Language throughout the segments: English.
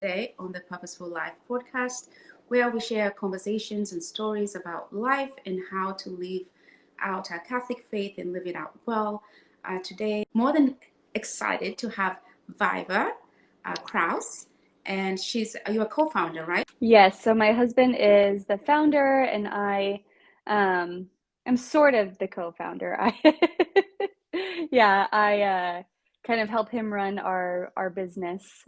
today on the Purposeful Life Podcast, where we share conversations and stories about life and how to live out our Catholic faith and live it out well. Today, more than excited to have Viva Crouse, and you're a co-founder, right? Yes, so my husband is the founder and I am sort of the co-founder. I kind of help him run our business.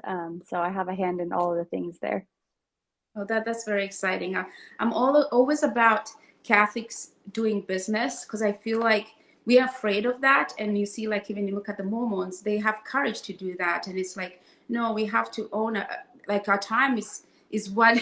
So I have a hand in all of the things there. Oh, that's very exciting. I'm always about Catholics doing business because I feel like we are afraid of that. And you see, like, even you look at the Mormons, they have courage to do that. And it's like, no, we have to own like our time is what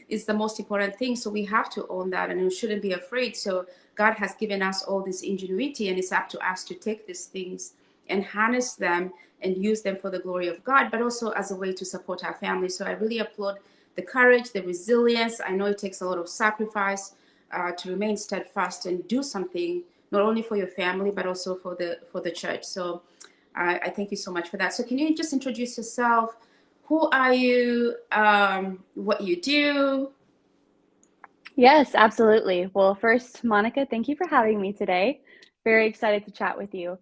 is the most important thing. So we have to own that and we shouldn't be afraid. So God has given us all this ingenuity, and it's up to us to take these things and harness them and use them for the glory of God, but also as a way to support our family. So I really applaud the courage, the resilience. I know it takes a lot of sacrifice to remain steadfast and do something not only for your family but also for the church. So I thank you so much for that. So can you just introduce yourself? Who are you? What you do? Yes, absolutely. Well, first, Monica, thank you for having me today. Very excited to chat with you.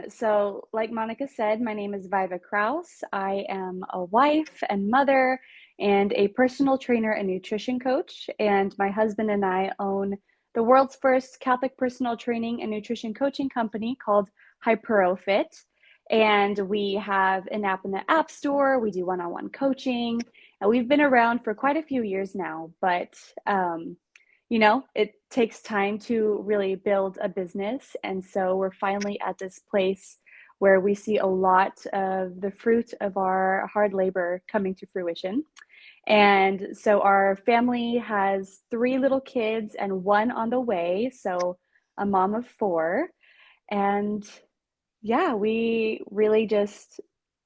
So like Monica said, my name is Viva Crouse. I am a wife and mother and a personal trainer and nutrition coach. And my husband and I own the world's first Catholic personal training and nutrition coaching company called HypuroFit. And we have an app in the App Store. We do one-on-one coaching. And we've been around for quite a few years now, but it takes time to really build a business. And so we're finally at this place where we see a lot of the fruit of our hard labor coming to fruition. And so our family has 3 little kids and 1 on the way. So a mom of 4. And yeah, we really just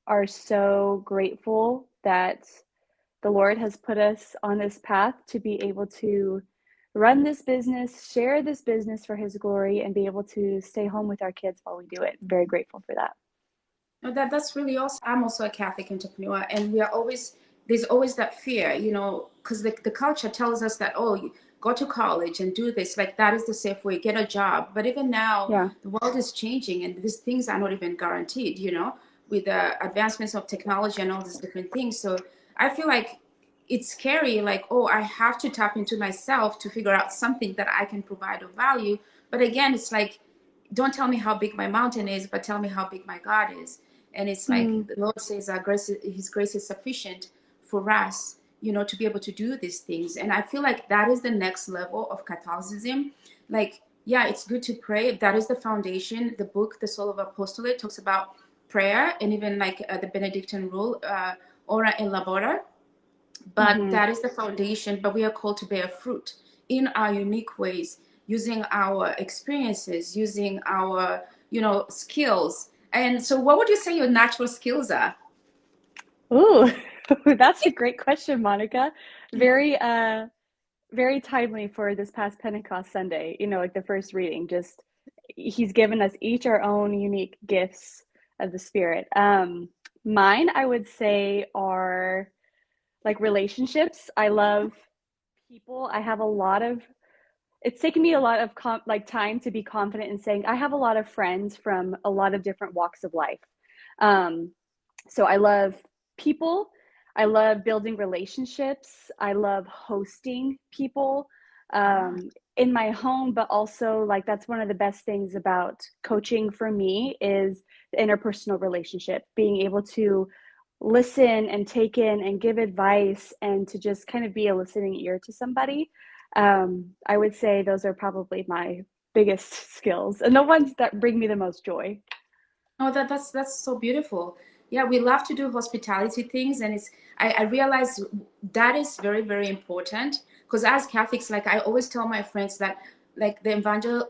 are so grateful that the Lord has put us on this path to be able to run this business, share this business for His glory, and be able to stay home with our kids while we do it. I'm very grateful for that. No, that's really awesome. I'm also a Catholic entrepreneur, and there's always that fear, because the culture tells us that, oh, you go to college and do this, like that is the safe way, get a job. But even now, Yeah. the world is changing, and these things are not even guaranteed, with the advancements of technology and all these different things. So I feel like it's scary, like, oh, I have to tap into myself to figure out something that I can provide of value. But again, it's like, don't tell me how big my mountain is, but tell me how big my God is. And it's like the Lord says His grace is sufficient for us, to be able to do these things. And I feel like that is the next level of Catholicism. Like, yeah, it's good to pray. That is the foundation. The book, The Soul of Apostolate, talks about prayer, and even like the Benedictine rule, ora et labora. But that is the foundation. But we are called to bear fruit in our unique ways, using our experiences, using our, skills. And so what would you say your natural skills are? Ooh, that's a great question, Monica. Very, very timely for this past Pentecost Sunday, like the first reading. Just He's given us each our own unique gifts of the Spirit. Mine, I would say, are like relationships. I love people. It's taken me a lot of time to be confident in saying I have a lot of friends from a lot of different walks of life. So I love people. I love building relationships. I love hosting people in my home, but also like that's one of the best things about coaching for me is the interpersonal relationship, being able to listen and take in and give advice and to just kind of be a listening ear to somebody. I would say those are probably my biggest skills and the ones that bring me the most joy. Oh, that's so beautiful. Yeah, we love to do hospitality things, and I realize that is very, very important because as Catholics, like I always tell my friends that like the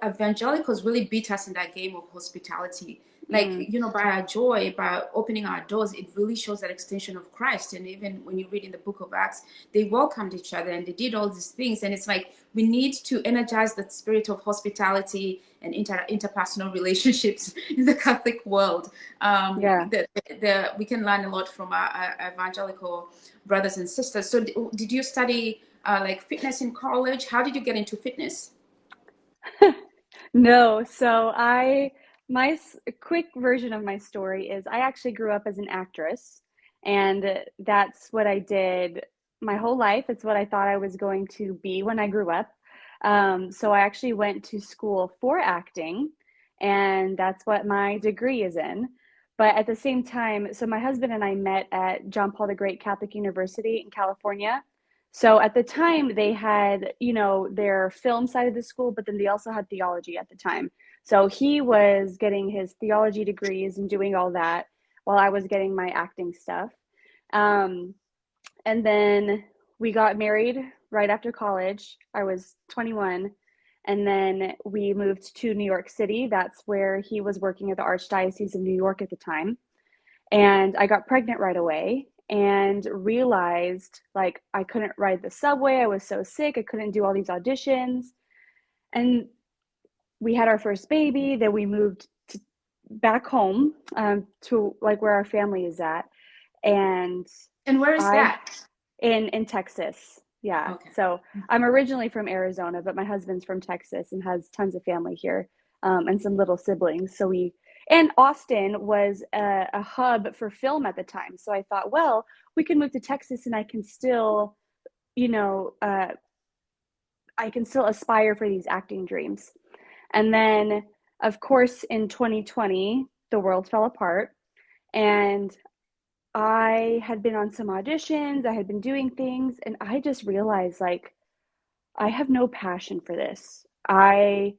evangelicals really beat us in that game of hospitality. Like, by our joy, by opening our doors, it really shows that extension of Christ. And even when you read in the book of Acts, they welcomed each other and they did all these things. And it's like we need to energize that spirit of hospitality and interpersonal relationships in the Catholic world. Yeah. We can learn a lot from our evangelical brothers and sisters. So did you study like fitness in college? How did you get into fitness? No, so quick version of my story is I actually grew up as an actress, and that's what I did my whole life. It's what I thought I was going to be when I grew up. So I actually went to school for acting, and that's what my degree is in. But at the same time, so my husband and I met at John Paul the Great Catholic University in California. So at the time, they had, their film side of the school, but then they also had theology at the time. So he was getting his theology degrees and doing all that while I was getting my acting stuff. Um, and then we got married right after college. I was 21. And then we moved to New York City. That's where he was working at the Archdiocese of New York at the time. And I got pregnant right away and realized like I couldn't ride the subway. I was so sick. I couldn't do all these auditions. And we had our first baby. Then we moved back home to like where our family is at. And where is I that? in Texas. Yeah. Okay. So I'm originally from Arizona, but my husband's from Texas and has tons of family here, and some little siblings. And Austin was a hub for film at the time. So I thought, well, we can move to Texas and I can still, I can still aspire for these acting dreams. And then, of course, in 2020, the world fell apart. And I had been on some auditions, I had been doing things, and I just realized like I have no passion for this. I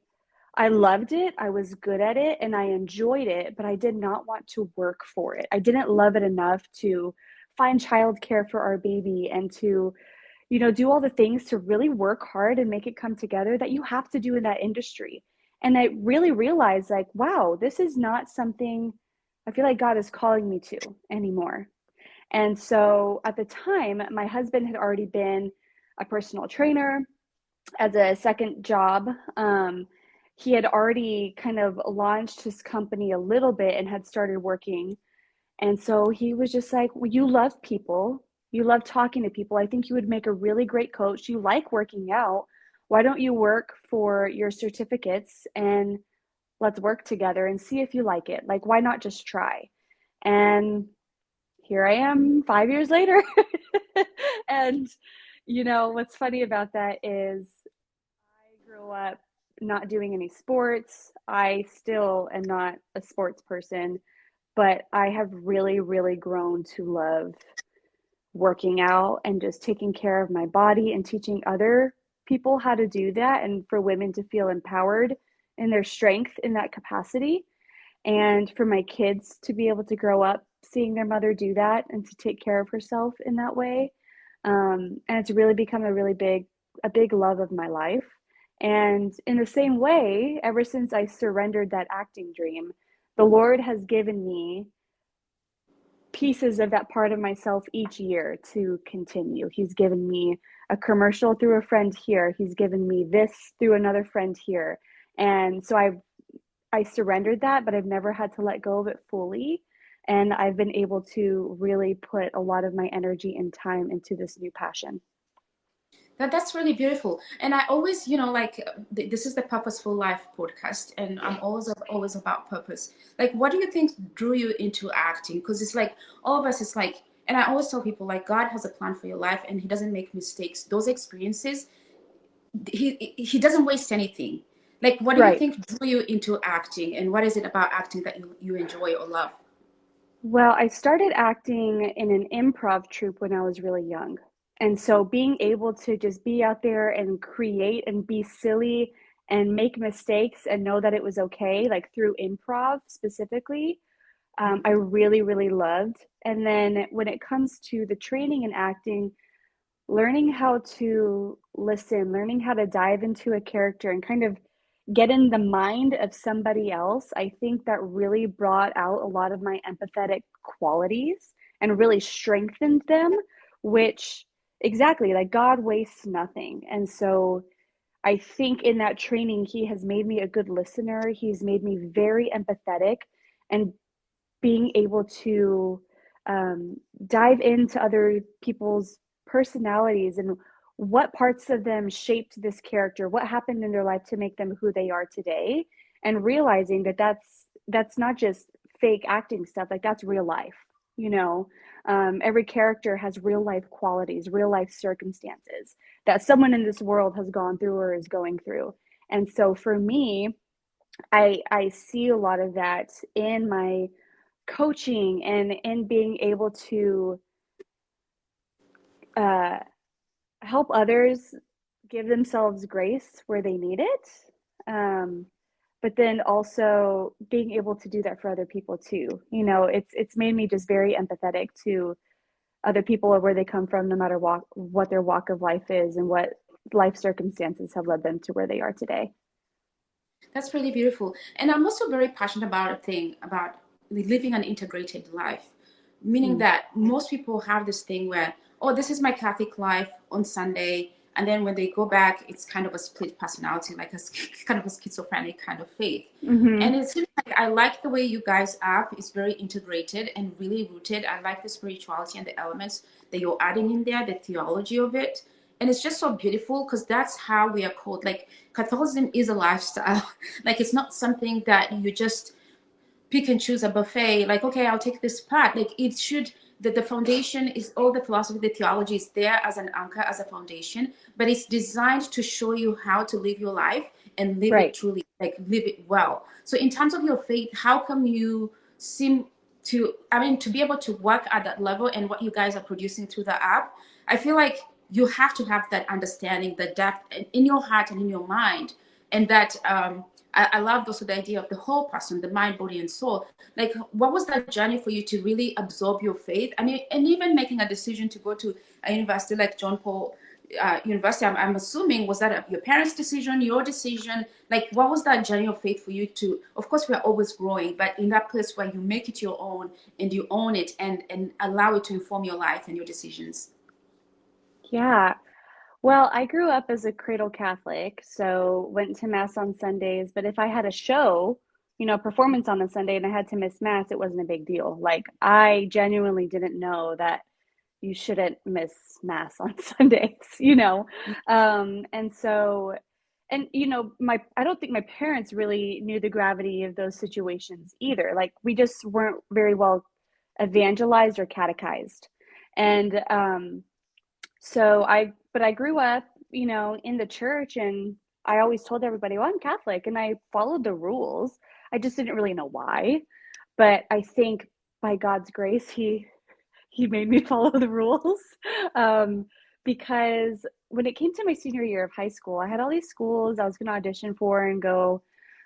loved it, I was good at it, and I enjoyed it, but I did not want to work for it. I didn't love it enough to find childcare for our baby and to, do all the things to really work hard and make it come together that you have to do in that industry. And I really realized like, wow, this is not something I feel like God is calling me to anymore. And so at the time, my husband had already been a personal trainer as a second job. He had already kind of launched his company a little bit and had started working. And so he was just like, well, you love people. You love talking to people. I think you would make a really great coach. You like working out. Why don't you work for your certificates and let's work together and see if you like it? Like, why not just try? And here I am 5 years later. And, what's funny about that is I grew up not doing any sports. I still am not a sports person, but I have really, really grown to love working out and just taking care of my body and teaching other people how to do that and for women to feel empowered in their strength in that capacity. And for my kids to be able to grow up seeing their mother do that and to take care of herself in that way. And it's really become a big love of my life. And in the same way, ever since I surrendered that acting dream, the Lord has given me pieces of that part of myself each year to continue. He's given me a commercial through a friend here. He's given me this through another friend here. And so I surrendered that, but I've never had to let go of it fully. And I've been able to really put a lot of my energy and time into this new passion. That's really beautiful. And I always, like this is the Purposeful Life podcast, and I'm always about purpose. Like, what do you think drew you into acting? Because it's like all of us, it's like, and I always tell people like God has a plan for your life, and He doesn't make mistakes. Those experiences, He doesn't waste anything. Like, what do you Right. think drew you into acting, and what is it about acting that you enjoy or love? Well, I started acting in an improv troupe when I was really young. And so being able to just be out there and create and be silly and make mistakes and know that it was okay, like through improv specifically, I really, really loved. And then when it comes to the training and acting, learning how to listen, learning how to dive into a character and kind of get in the mind of somebody else, I think that really brought out a lot of my empathetic qualities and really strengthened them, which exactly like God wastes nothing. And so I think in that training, he has made me a good listener. He's made me very empathetic, and being able to dive into other people's personalities and what parts of them shaped this character, what happened in their life to make them who they are today, and realizing that that's not just fake acting stuff, like that's real life, you know. Every character has real life qualities, real life circumstances that someone in this world has gone through or is going through. And so for me, I see a lot of that in my coaching and in being able to uh, help others give themselves grace where they need it. But then also being able to do that for other people too. You know, it's made me just very empathetic to other people or where they come from, no matter what their walk of life is and what life circumstances have led them to where they are today. That's really beautiful. And I'm also very passionate about a thing about living an integrated life, meaning Mm. that most people have this thing where, oh, this is my Catholic life on Sunday. And then when they go back, it's kind of a split personality, like a kind of a schizophrenic kind of faith. Mm-hmm. And it seems like I like the way you guys app is very integrated and really rooted. I like the spirituality and the elements that you're adding in there, the theology of it. And it's just so beautiful because that's how we are called. Like Catholicism is a lifestyle. Like it's not something that you just pick and choose a buffet. Like, okay, I'll take this part. Like it should, the foundation is all the philosophy, the theology is there as an anchor, as a foundation, but it's designed to show you how to live your life and live it Right. truly, like live it well. So in terms of your faith, how come you seem to, I mean, to be able to work at that level and what you guys are producing through the app, I feel like you have to have that understanding, the depth in your heart and in your mind. And that I love also the idea of the whole person, the mind, body, and soul. Like, what was that journey for you to really absorb your faith? I mean, and even making a decision to go to a university like John Paul University, I'm assuming, was that your parents' decision, your decision? Like, what was that journey of faith for you to, of course, we're always growing, but in that place where you make it your own and you own it and allow it to inform your life and your decisions? Yeah. Well, I grew up as a cradle Catholic, so went to mass on Sundays. But if I had a show, you know, performance on a Sunday and I had to miss mass, it wasn't a big deal. Like I genuinely didn't know that you shouldn't miss mass on Sundays, you know. And so, and you know, I don't think my parents really knew the gravity of those situations either. Like we just weren't very well evangelized or catechized. And but I grew up, you know, in the church, and I always told everybody, well, I'm Catholic, and I followed the rules. I just didn't really know why. But I think by God's grace, he made me follow the rules. Um, because when it came to my senior year of high school, I had all these schools I was going to audition for and go.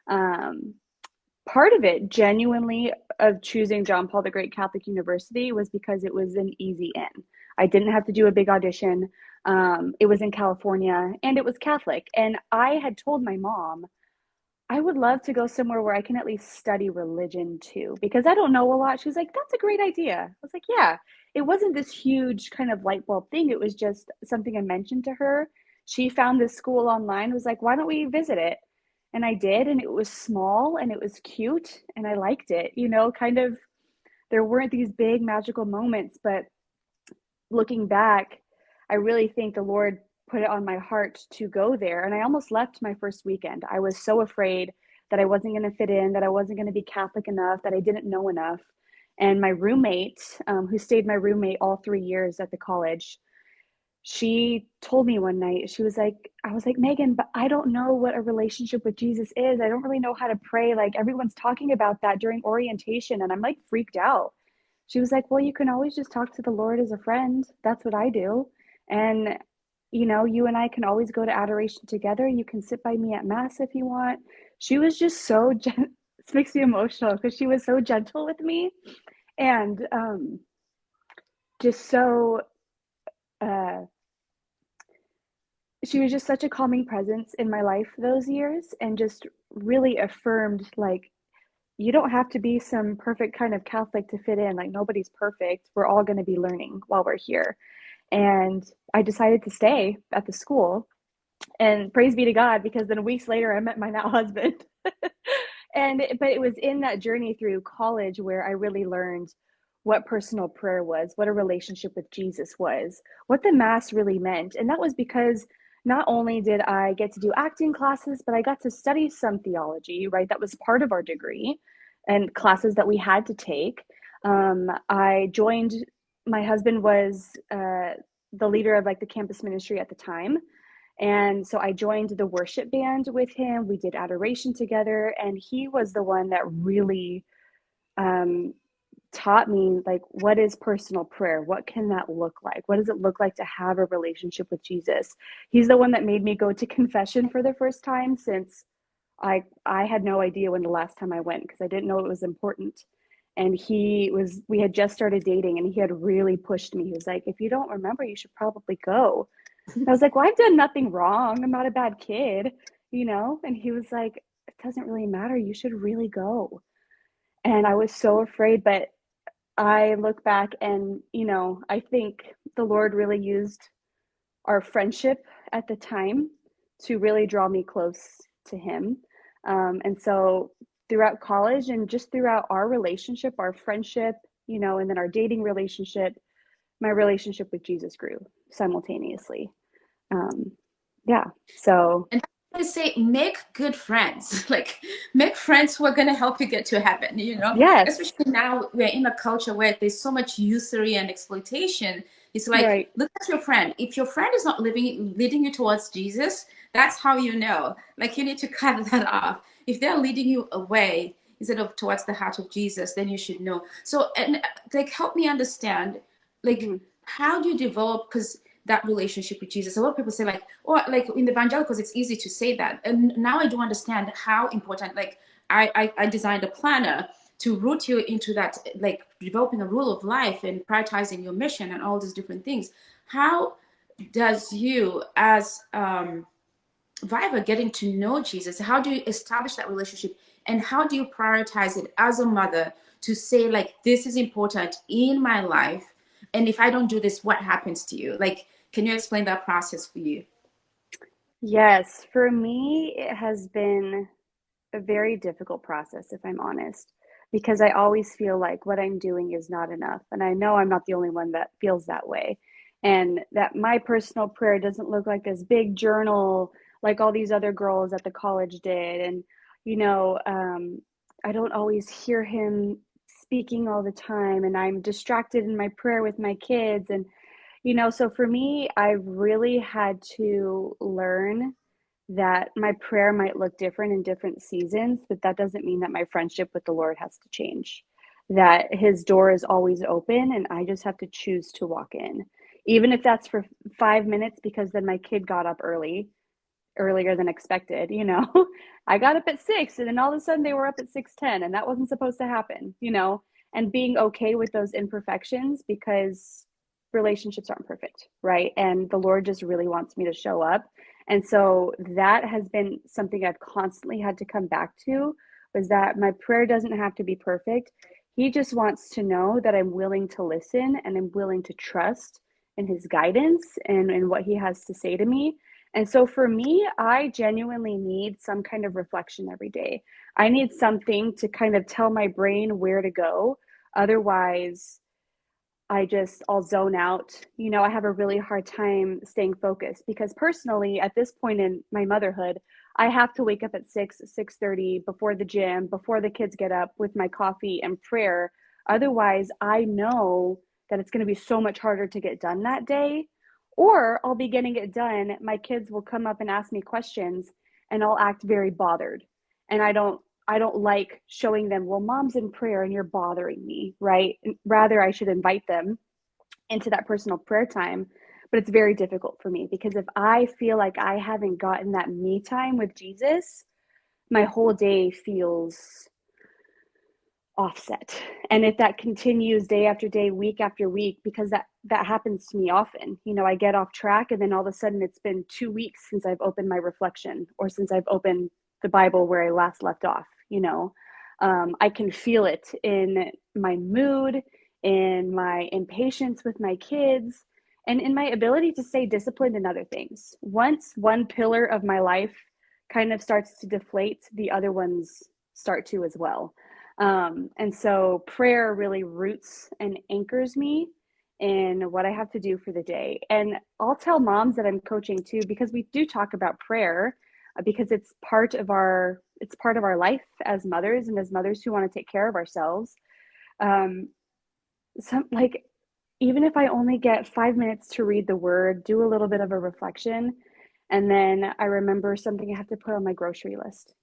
Um, Part of it, genuinely, of choosing John Paul the Great Catholic University was because it was an easy in. I didn't have to do a big audition. It was in California and it was Catholic. And I had told my mom, I would love to go somewhere where I can at least study religion too, because I don't know a lot. She was like, that's a great idea. I was like, yeah, it wasn't this huge kind of light bulb thing. It was just something I mentioned to her. She found this school online, was like, why don't we visit it? And I did, and it was small and it was cute and I liked it, you know, kind of. There weren't these big magical moments, but looking back, I really think the Lord put it on my heart to go there. And I almost left my first weekend. I was so afraid that I wasn't going to fit in, that I wasn't going to be Catholic enough, that I didn't know enough. And my roommate, who stayed my roommate all 3 years at the college, she told me one night, she was like, I was like, Megan, but I don't know what a relationship with Jesus is. I don't really know how to pray. Like everyone's talking about that during orientation. And I'm like freaked out. She was like, well, you can always just talk to the Lord as a friend. That's what I do. And, you know, you and I can always go to adoration together. You can sit by me at mass if you want. She was just so, this makes me emotional because she was so gentle with me and just so, uh, she was just such a calming presence in my life those years and just really affirmed, like, you don't have to be some perfect kind of Catholic to fit in. Like, nobody's perfect. We're all going to be learning while we're here. And I decided to stay at the school. And praise be to God, because then weeks later I met my now husband. But it was in that journey through college where I really learned what personal prayer was, what a relationship with Jesus was, what the Mass really meant. And that was because not only did I get to do acting classes, but I got to study some theology, right? That was part of our degree and classes that we had to take. I joined, my husband was the leader of like the campus ministry at the time. And so I joined the worship band with him. We did adoration together. And he was the one that really taught me, like, what is personal prayer? What can that look like? What does it look like to have a relationship with Jesus? He's the one that made me go to confession for the first time, since I had no idea when the last time I went, because I didn't know it was important. And we had just started dating, and he had really pushed me. He was like, if you don't remember, you should probably go. I was like, well, I've done nothing wrong. I'm not a bad kid, you know? And he was like, it doesn't really matter. You should really go. And I was so afraid, but I look back and, I think the Lord really used our friendship at the time to really draw me close to him. And so throughout college and just throughout our relationship, our friendship, and then our dating relationship, my relationship with Jesus grew simultaneously. Yeah. So And I say, make good friends. Like, make friends who are going to help you get to heaven, yes, Especially now we're in a culture where there's so much usury and exploitation. It's like, right. look at your friend. If your friend is not leading you towards Jesus, that's how you know. Like, you need to cut that off. If they're leading you away instead of towards the heart of Jesus, then you should know. So, and like, help me understand, like, Mm-hmm. how do you develop, because that relationship with Jesus. A lot of people say, like, or like in the evangelicals, it's easy to say that. And now I do understand how important, like, I designed a planner to root you into that, like developing a rule of life and prioritizing your mission and all these different things. How does you as Viva getting to know Jesus, how do you establish that relationship, and how do you prioritize it as a mother to say, like, this is important in my life, and if I don't do this, what happens to you? Like, can you explain that process for you? Yes, for me, it has been a very difficult process, if I'm honest, because I always feel like what I'm doing is not enough. And I know I'm not the only one that feels that way. And that my personal prayer doesn't look like this big journal like all these other girls at the college did. And, you know, um, I don't always hear him speaking all the time. And I'm distracted in my prayer with my kids. And, so for me, I really had to learn that my prayer might look different in different seasons, but that doesn't mean that my friendship with the Lord has to change. That his door is always open and I just have to choose to walk in. Even if that's for 5 minutes, because then my kid got up earlier than expected. I got up at 6 and then all of a sudden they were up at 6:10 and that wasn't supposed to happen. And being okay with those imperfections, because relationships aren't perfect, right? And the Lord just really wants me to show up. And so that has been something I've constantly had to come back to, was that my prayer doesn't have to be perfect. He just wants to know that I'm willing to listen and I'm willing to trust in his guidance and what he has to say to me. And so for me, I genuinely need some kind of reflection every day. I need something to kind of tell my brain where to go. Otherwise, I'll zone out. I have a really hard time staying focused, because personally, at this point in my motherhood, I have to wake up at 6:30 before the gym, before the kids get up, with my coffee and prayer. Otherwise, I know that it's going to be so much harder to get done that day, or I'll be getting it done. My kids will come up and ask me questions and I'll act very bothered. And I don't like showing them, well, mom's in prayer and you're bothering me, right? Rather, I should invite them into that personal prayer time. But it's very difficult for me, because if I feel like I haven't gotten that me time with Jesus, my whole day feels offset. And if that continues day after day, week after week, because that happens to me often, I get off track and then all of a sudden it's been 2 weeks since I've opened my reflection, or since I've opened the Bible where I last left off. I can feel it in my mood, in my impatience with my kids. and in my ability to stay disciplined in other things. Once one pillar of my life kind of starts to deflate, the other ones start to as well. And so prayer really roots and anchors me in what I have to do for the day. And I'll tell moms that I'm coaching too, because we do talk about prayer, because it's part of our life as mothers, and as mothers who want to take care of ourselves. Some like Even if I only get 5 minutes to read the word, do a little bit of a reflection, and then I remember something I have to put on my grocery list.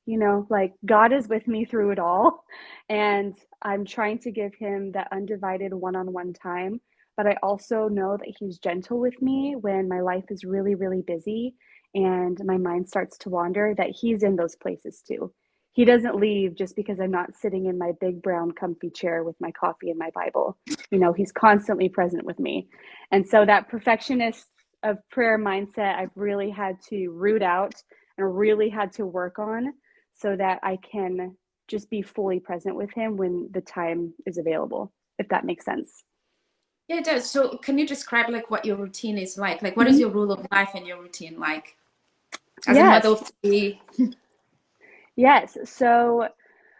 Like, God is with me through it all, and I'm trying to give him that undivided one-on-one time. But I also know that he's gentle with me when my life is really, really busy and my mind starts to wander, that he's in those places too. He doesn't leave just because I'm not sitting in my big brown comfy chair with my coffee and my Bible. He's constantly present with me. And so that perfectionist of prayer mindset, I've really had to root out and really had to work on, so that I can just be fully present with him when the time is available, if that makes sense. Yeah, it does. So can you describe like what your routine is like? Like, what is your rule of life and your routine like as a mother of Yes. three? Yes. So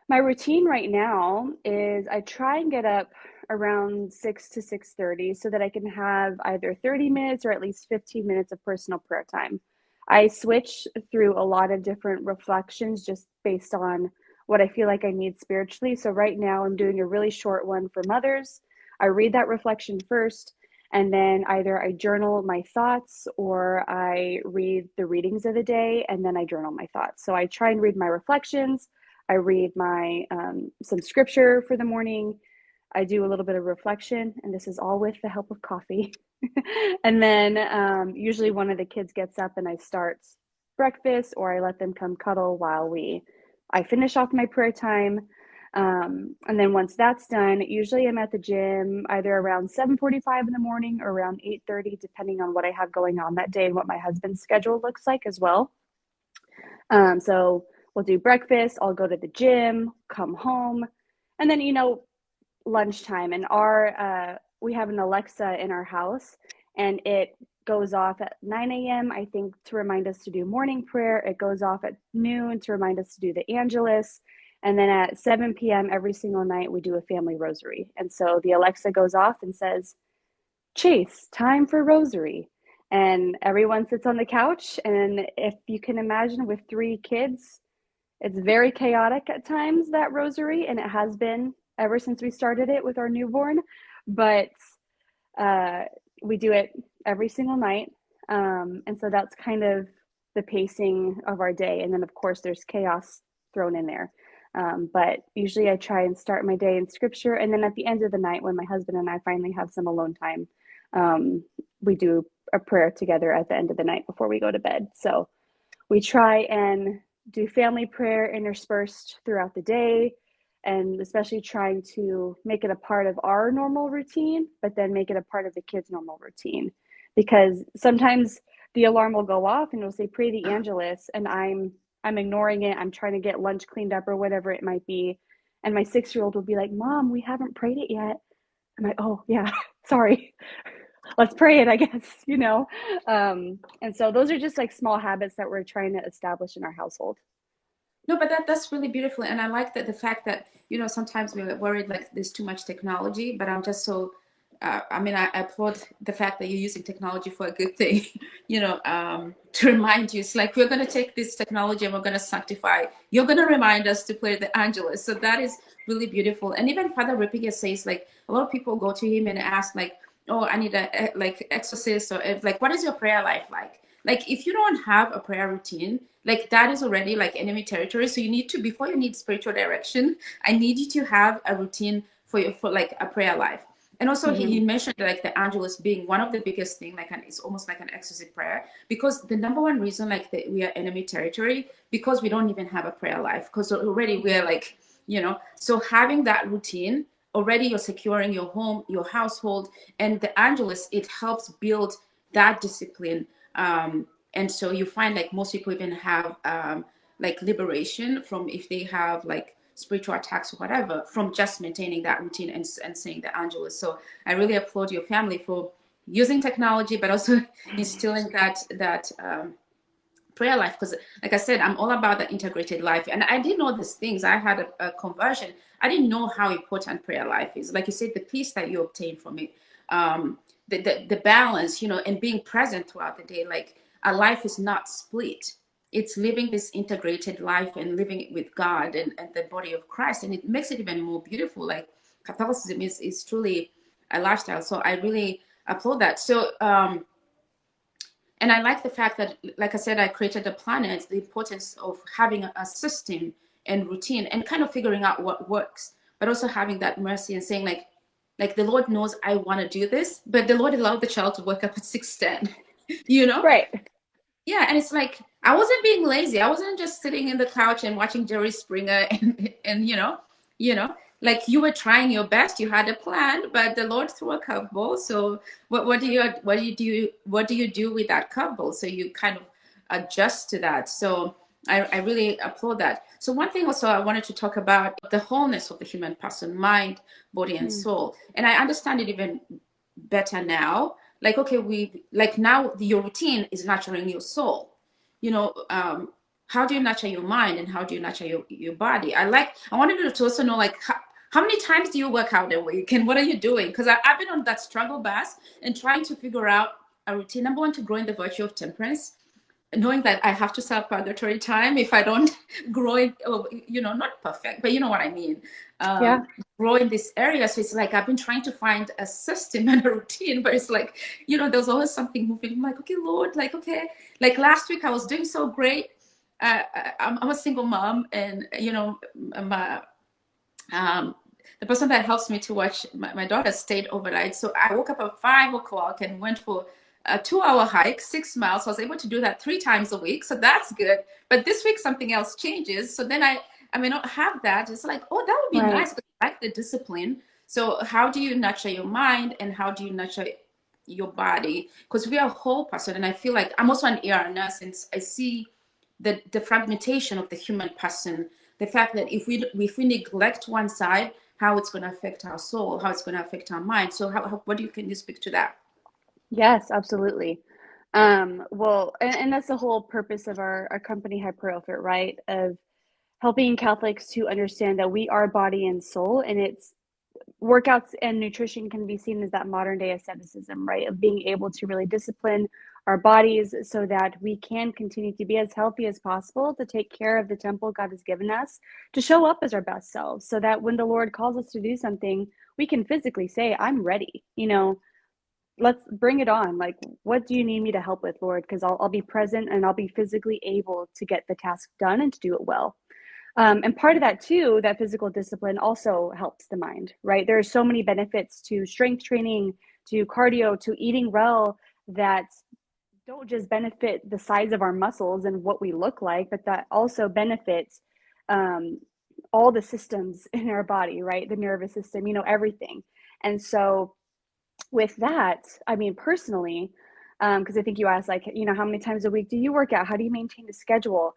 my routine right now is I try and get up around 6 to 6:30 so that I can have either 30 minutes or at least 15 minutes of personal prayer time. I switch through a lot of different reflections just based on what I feel like I need spiritually. So right now I'm doing a really short one for mothers. I read that reflection first, and then either I journal my thoughts or I read the readings of the day, and then I journal my thoughts. So I try and read my reflections. I read my some scripture for the morning. I do a little bit of reflection, and this is all with the help of coffee. And then usually one of the kids gets up and I start breakfast, or I let them come cuddle while I finish off my prayer time. And then once that's done, usually I'm at the gym either around 7:45 in the morning or around 8:30, depending on what I have going on that day and what my husband's schedule looks like as well. So we'll do breakfast, I'll go to the gym, come home, and then, lunchtime. And we have an Alexa in our house, and it goes off at 9 a.m., I think, to remind us to do morning prayer. It goes off at noon to remind us to do the Angelus. And then at 7 p.m. every single night, we do a family rosary. And so the Alexa goes off and says, Chase, time for rosary. And everyone sits on the couch. And if you can imagine, with 3 kids, it's very chaotic at times, that rosary. And it has been ever since we started it with our newborn. But we do it every single night. And so that's kind of the pacing of our day. And then, of course, there's chaos thrown in there. But usually I try and start my day in scripture. And then at the end of the night, when my husband and I finally have some alone time, we do a prayer together at the end of the night before we go to bed. So we try and do family prayer interspersed throughout the day, and especially trying to make it a part of our normal routine, but then make it a part of the kids' normal routine. Because sometimes the alarm will go off and it'll say pray the Angelus, and I'm ignoring it. I'm trying to get lunch cleaned up or whatever it might be. And my 6-year-old will be like, Mom, we haven't prayed it yet. I'm like, oh yeah, sorry. Let's pray it, I guess, And so those are just like small habits that we're trying to establish in our household. No, but that's really beautiful. And I like that the fact that, sometimes we're worried like there's too much technology, but I'm just so, I applaud the fact that you're using technology for a good thing, to remind you. It's like, we're going to take this technology and we're going to sanctify. You're going to remind us to play the Angelus. So that is really beautiful. And even Father Rippiger says, like, a lot of people go to him and ask, like, oh, I need a like exorcist, or like, what is your prayer life like? Like, if you don't have a prayer routine, like, that is already like enemy territory. So you need to, before you need spiritual direction, I need you to have a routine for like a prayer life. And also he mentioned like the Angelus being one of the biggest thing, like it's almost like an exorcism prayer, because the number one reason like that we are enemy territory, because we don't even have a prayer life, because already we're like, so having that routine, already you're securing your home, your household, and the Angelus, it helps build that discipline. And so you find like most people even have like liberation from, if they have like spiritual attacks or whatever, from just maintaining that routine and saying the Angelus. So I really applaud your family for using technology, but also instilling that prayer life. Because like I said, I'm all about the integrated life, and I didn't know these things. I had a conversion. I didn't know how important prayer life is. Like you said, the peace that you obtain from it, the balance, and being present throughout the day. Like a life is not split. It's living this integrated life and living it with God and the body of Christ, and it makes it even more beautiful. Like Catholicism is truly a lifestyle. So I really applaud that. So and I like the fact that, like I said, I created a planet, the importance of having a system and routine and kind of figuring out what works, but also having that mercy and saying like the Lord knows I want to do this, but the Lord allowed the child to wake up at 6:10, Right. Yeah, and it's like I wasn't being lazy. I wasn't just sitting in the couch and watching Jerry Springer and you know, like you were trying your best. You had a plan, but the Lord threw a curveball. So what do you do with that curveball? So you kind of adjust to that. So I really applaud that. So one thing also I wanted to talk about the wholeness of the human person, mind, body, and Mm. soul. And I understand it even better now. Like, okay, we like now your routine is nurturing your soul. How do you nurture your mind and how do you nurture your body? I wanted you to also know, like, how many times do you work out a week and what are you doing? Because I've been on that struggle bus and trying to figure out a routine. Number one, to grow in the virtue of temperance, knowing that I have to serve purgatory time if I don't grow it, not perfect, but you know what I mean. Yeah. Grow in this area. So it's like I've been trying to find a system and a routine, but it's like, there's always something moving. I'm like, okay, Lord, like, okay. Like last week I was doing so great. I'm a single mom, and my the person that helps me to watch my daughter stayed overnight. So I woke up at 5 o'clock and went for a 2 hour hike, 6 miles. So I was able to do that 3 times a week. So that's good. But this week something else changes. So then I may not have that. It's like, oh, that would be Right. nice. But I like the discipline. So how do you nurture your mind and how do you nurture your body? Because we are a whole person. And I feel like I'm also an ER nurse, and I see the fragmentation of the human person, the fact that if we neglect one side, how it's going to affect our soul, how it's going to affect our mind. So what do you can you speak to that? Yes, absolutely. Well, and that's the whole purpose of our company, HypuroFit, right? Of helping Catholics to understand that we are body and soul, and it's workouts and nutrition can be seen as that modern day asceticism, right? Of being able to really discipline our bodies so that we can continue to be as healthy as possible, to take care of the temple God has given us, to show up as our best selves, so that when the Lord calls us to do something, we can physically say, I'm ready. Let's bring it on. Like, what do you need me to help with, Lord? Because I'll be present and I'll be physically able to get the task done and to do it well. And part of that too, that physical discipline also helps the mind, right? There are so many benefits to strength training, to cardio, to eating well, that don't just benefit the size of our muscles and what we look like, but that also benefits um, all the systems in our body, right? The nervous system, everything. And so with that, I mean, personally, because I think you asked, like, how many times a week do you work out? How do you maintain a schedule?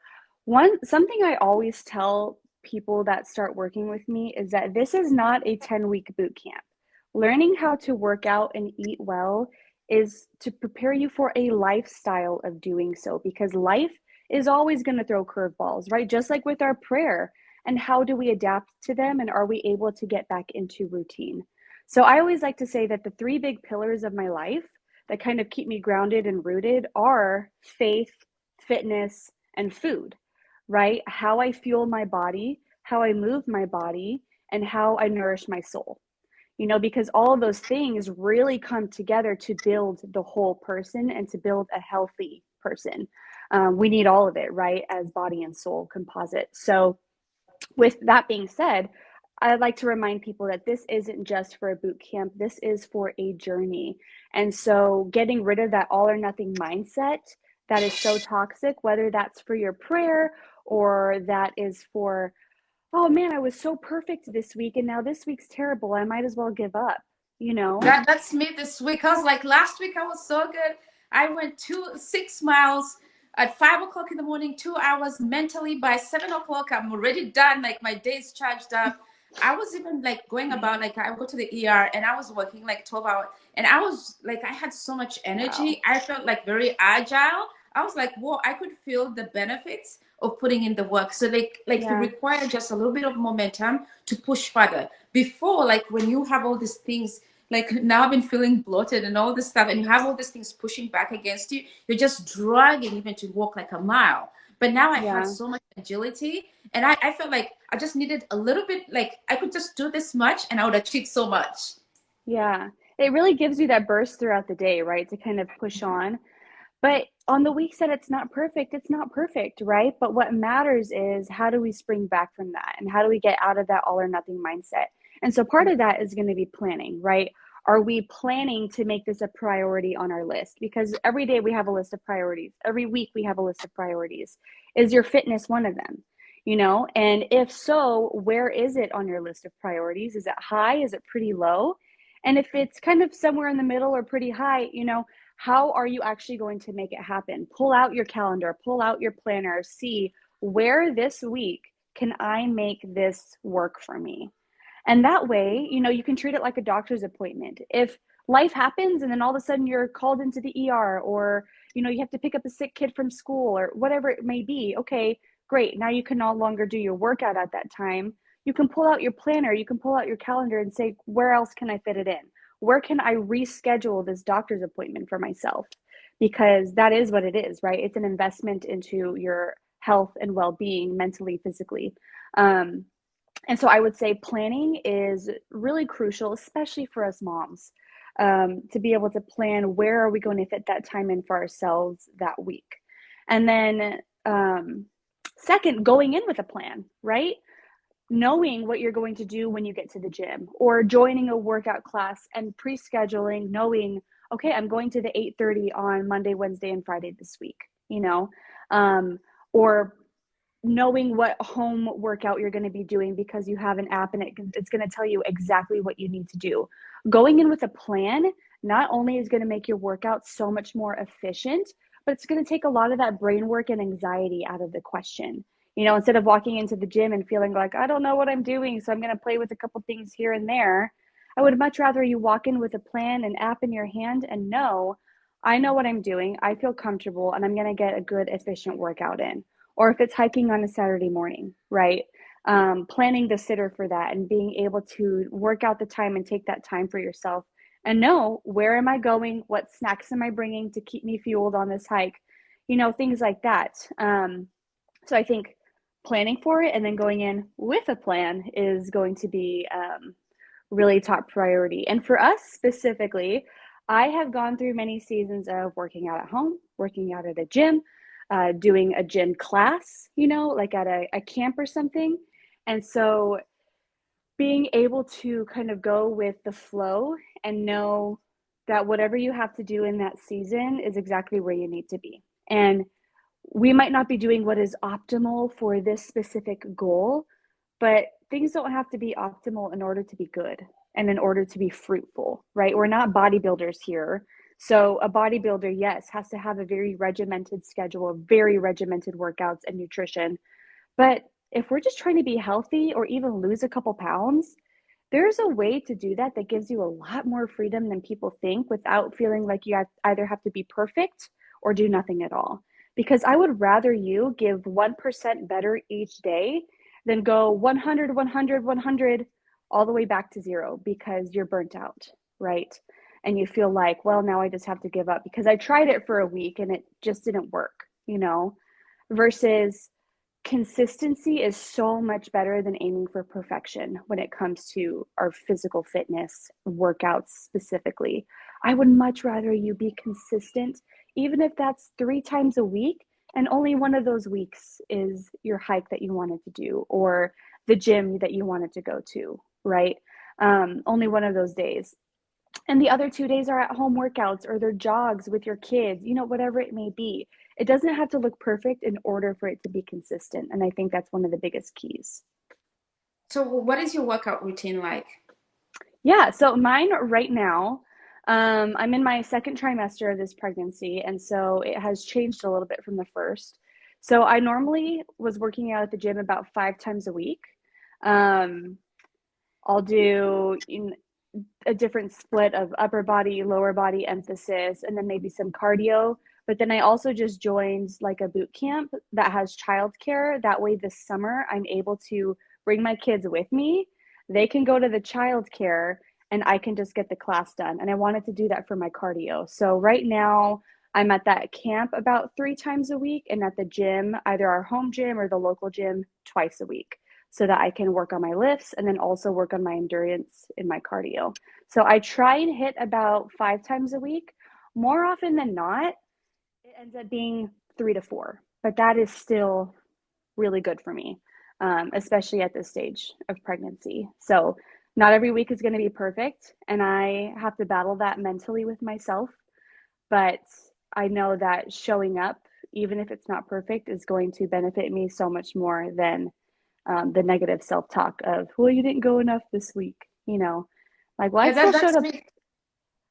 Something I always tell people that start working with me is that this is not a 10-week boot camp. Learning how to work out and eat well is to prepare you for a lifestyle of doing so, because life is always going to throw curveballs, right? Just like with our prayer. And how do we adapt to them? And are we able to get back into routine? So I always like to say that the three big pillars of my life that kind of keep me grounded and rooted are faith, fitness, and food, right? How I fuel my body, how I move my body, and how I nourish my soul. Because all of those things really come together to build the whole person and to build a healthy person. We need all of it, right? As body and soul composite. So with that being said, I'd like to remind people that this isn't just for a boot camp. This is for a journey. And so getting rid of that all or nothing mindset that is so toxic, whether that's for your prayer or that is for, oh man, I was so perfect this week and now this week's terrible. I might as well give up, you know? That's me this week. I was like, last week I was so good. I went 6 miles at 5 o'clock in the morning, 2 hours mentally. By 7 o'clock, I'm already done. Like my day's charged up. I was even like going about, like I would go to the ER and I was working like 12 hours, and I was like, I had so much Wow. energy. I felt like very agile. I was like, whoa, I could feel the benefits of putting in the work. So like you Yeah. require just a little bit of momentum to push further. Before, like when you have all these things, like now I've been feeling bloated and all this stuff, and you have all these things pushing back against you, you're just dragging even to walk like a mile. But now I had Yeah. so much agility, and I felt like I just needed a little bit, like I could just do this much and I would achieve so much. Yeah. It really gives you that burst throughout the day, right? To kind of push on. But on the weeks that it's not perfect, right? But what matters is how do we spring back from that? And how do we get out of that all or nothing mindset? And so part of that is going to be planning, right? Are we planning to make this a priority on our list? Because every day we have a list of priorities. Every week we have a list of priorities. Is your fitness one of them? You know, and if so, where is it on your list of priorities? Is it high? Is it pretty low? And if it's kind of somewhere in the middle or pretty high, you know, how are you actually going to make it happen? Pull out your calendar, pull out your planner, see where this week can I make this work for me? And that way, you know, you can treat it like a doctor's appointment. If life happens and then all of a sudden you're called into the ER, or, you know, you have to pick up a sick kid from school or whatever it may be, okay, great. Now you can no longer do your workout at that time. You can pull out your planner, you can pull out your calendar and say, where else can I fit it in? Where can I reschedule this doctor's appointment for myself? Because that is what it is, right? It's an investment into your health and well-being, mentally, physically. Um, and so I would say planning is really crucial, especially for us moms, to be able to plan where are we going to fit that time in for ourselves that week. And then, second, going in with a plan, right? Knowing what you're going to do when you get to the gym, or joining a workout class and pre-scheduling, knowing, okay, I'm going to the 8:30 on Monday, Wednesday, and Friday this week, you know, or knowing what home workout you're going to be doing because you have an app and it's going to tell you exactly what you need to do. Going in with a plan not only is going to make your workout so much more efficient, but it's going to take a lot of that brain work and anxiety out of the question. You know, instead of walking into the gym and feeling like, I don't know what I'm doing, so I'm going to play with a couple things here and there, I would much rather you walk in with a plan, an app in your hand, and know, I know what I'm doing, I feel comfortable, and I'm going to get a good, efficient workout in. Or if it's hiking on a Saturday morning, right? Planning the sitter for that and being able to work out the time and take that time for yourself and know, where am I going? What snacks am I bringing to keep me fueled on this hike? You know, things like that. So I think planning for it and then going in with a plan is going to be really top priority. And for us specifically, I have gone through many seasons of working out at home, working out at a gym, doing a gym class, you know, like at a camp or something. And so being able to kind of go with the flow and know that whatever you have to do in that season is exactly where you need to be. And we might not be doing what is optimal for this specific goal, but things don't have to be optimal in order to be good and in order to be fruitful, right? We're not bodybuilders here. So a bodybuilder, yes, has to have a very regimented schedule, very regimented workouts and nutrition. But if we're just trying to be healthy or even lose a couple pounds, there's a way to do that that gives you a lot more freedom than people think without feeling like you either have to be perfect or do nothing at all. Because I would rather you give 1% better each day than go 100, 100, 100 all the way back to zero because you're burnt out, right? And you feel like, well, now I just have to give up because I tried it for a week and it just didn't work, you know, versus consistency is so much better than aiming for perfection when it comes to our physical fitness workouts specifically. I would much rather you be consistent, even if that's 3 times a week, and only one of those weeks is your hike that you wanted to do or the gym that you wanted to go to, right? Only one of those days. And the other 2 days are at home workouts or they're jogs with your kids, you know, whatever it may be. It doesn't have to look perfect in order for it to be consistent. And I think that's one of the biggest keys. So what is your workout routine like? Yeah, so mine right now, I'm in my second trimester of this pregnancy, and so it has changed a little bit from the first. So I normally was working out at the gym about 5 times a week. Um, I'll do a different split of upper body, lower body emphasis, and then maybe some cardio. But then I also just joined like a boot camp that has childcare. That way this summer I'm able to bring my kids with me. They can go to the childcare and I can just get the class done. And I wanted to do that for my cardio. So right now I'm at that camp about 3 times a week, and at the gym, either our home gym or the local gym, twice a week, so that I can work on my lifts and then also work on my endurance in my cardio. So I try and hit about 5 times a week. More often than not, it ends up being 3 to 4, but that is still really good for me, especially at this stage of pregnancy. So not every week is going to be perfect, and I have to battle that mentally with myself. But I know that showing up, even if it's not perfect, is going to benefit me so much more than the negative self-talk of, well, you didn't go enough this week, like, well, Yeah, that's me.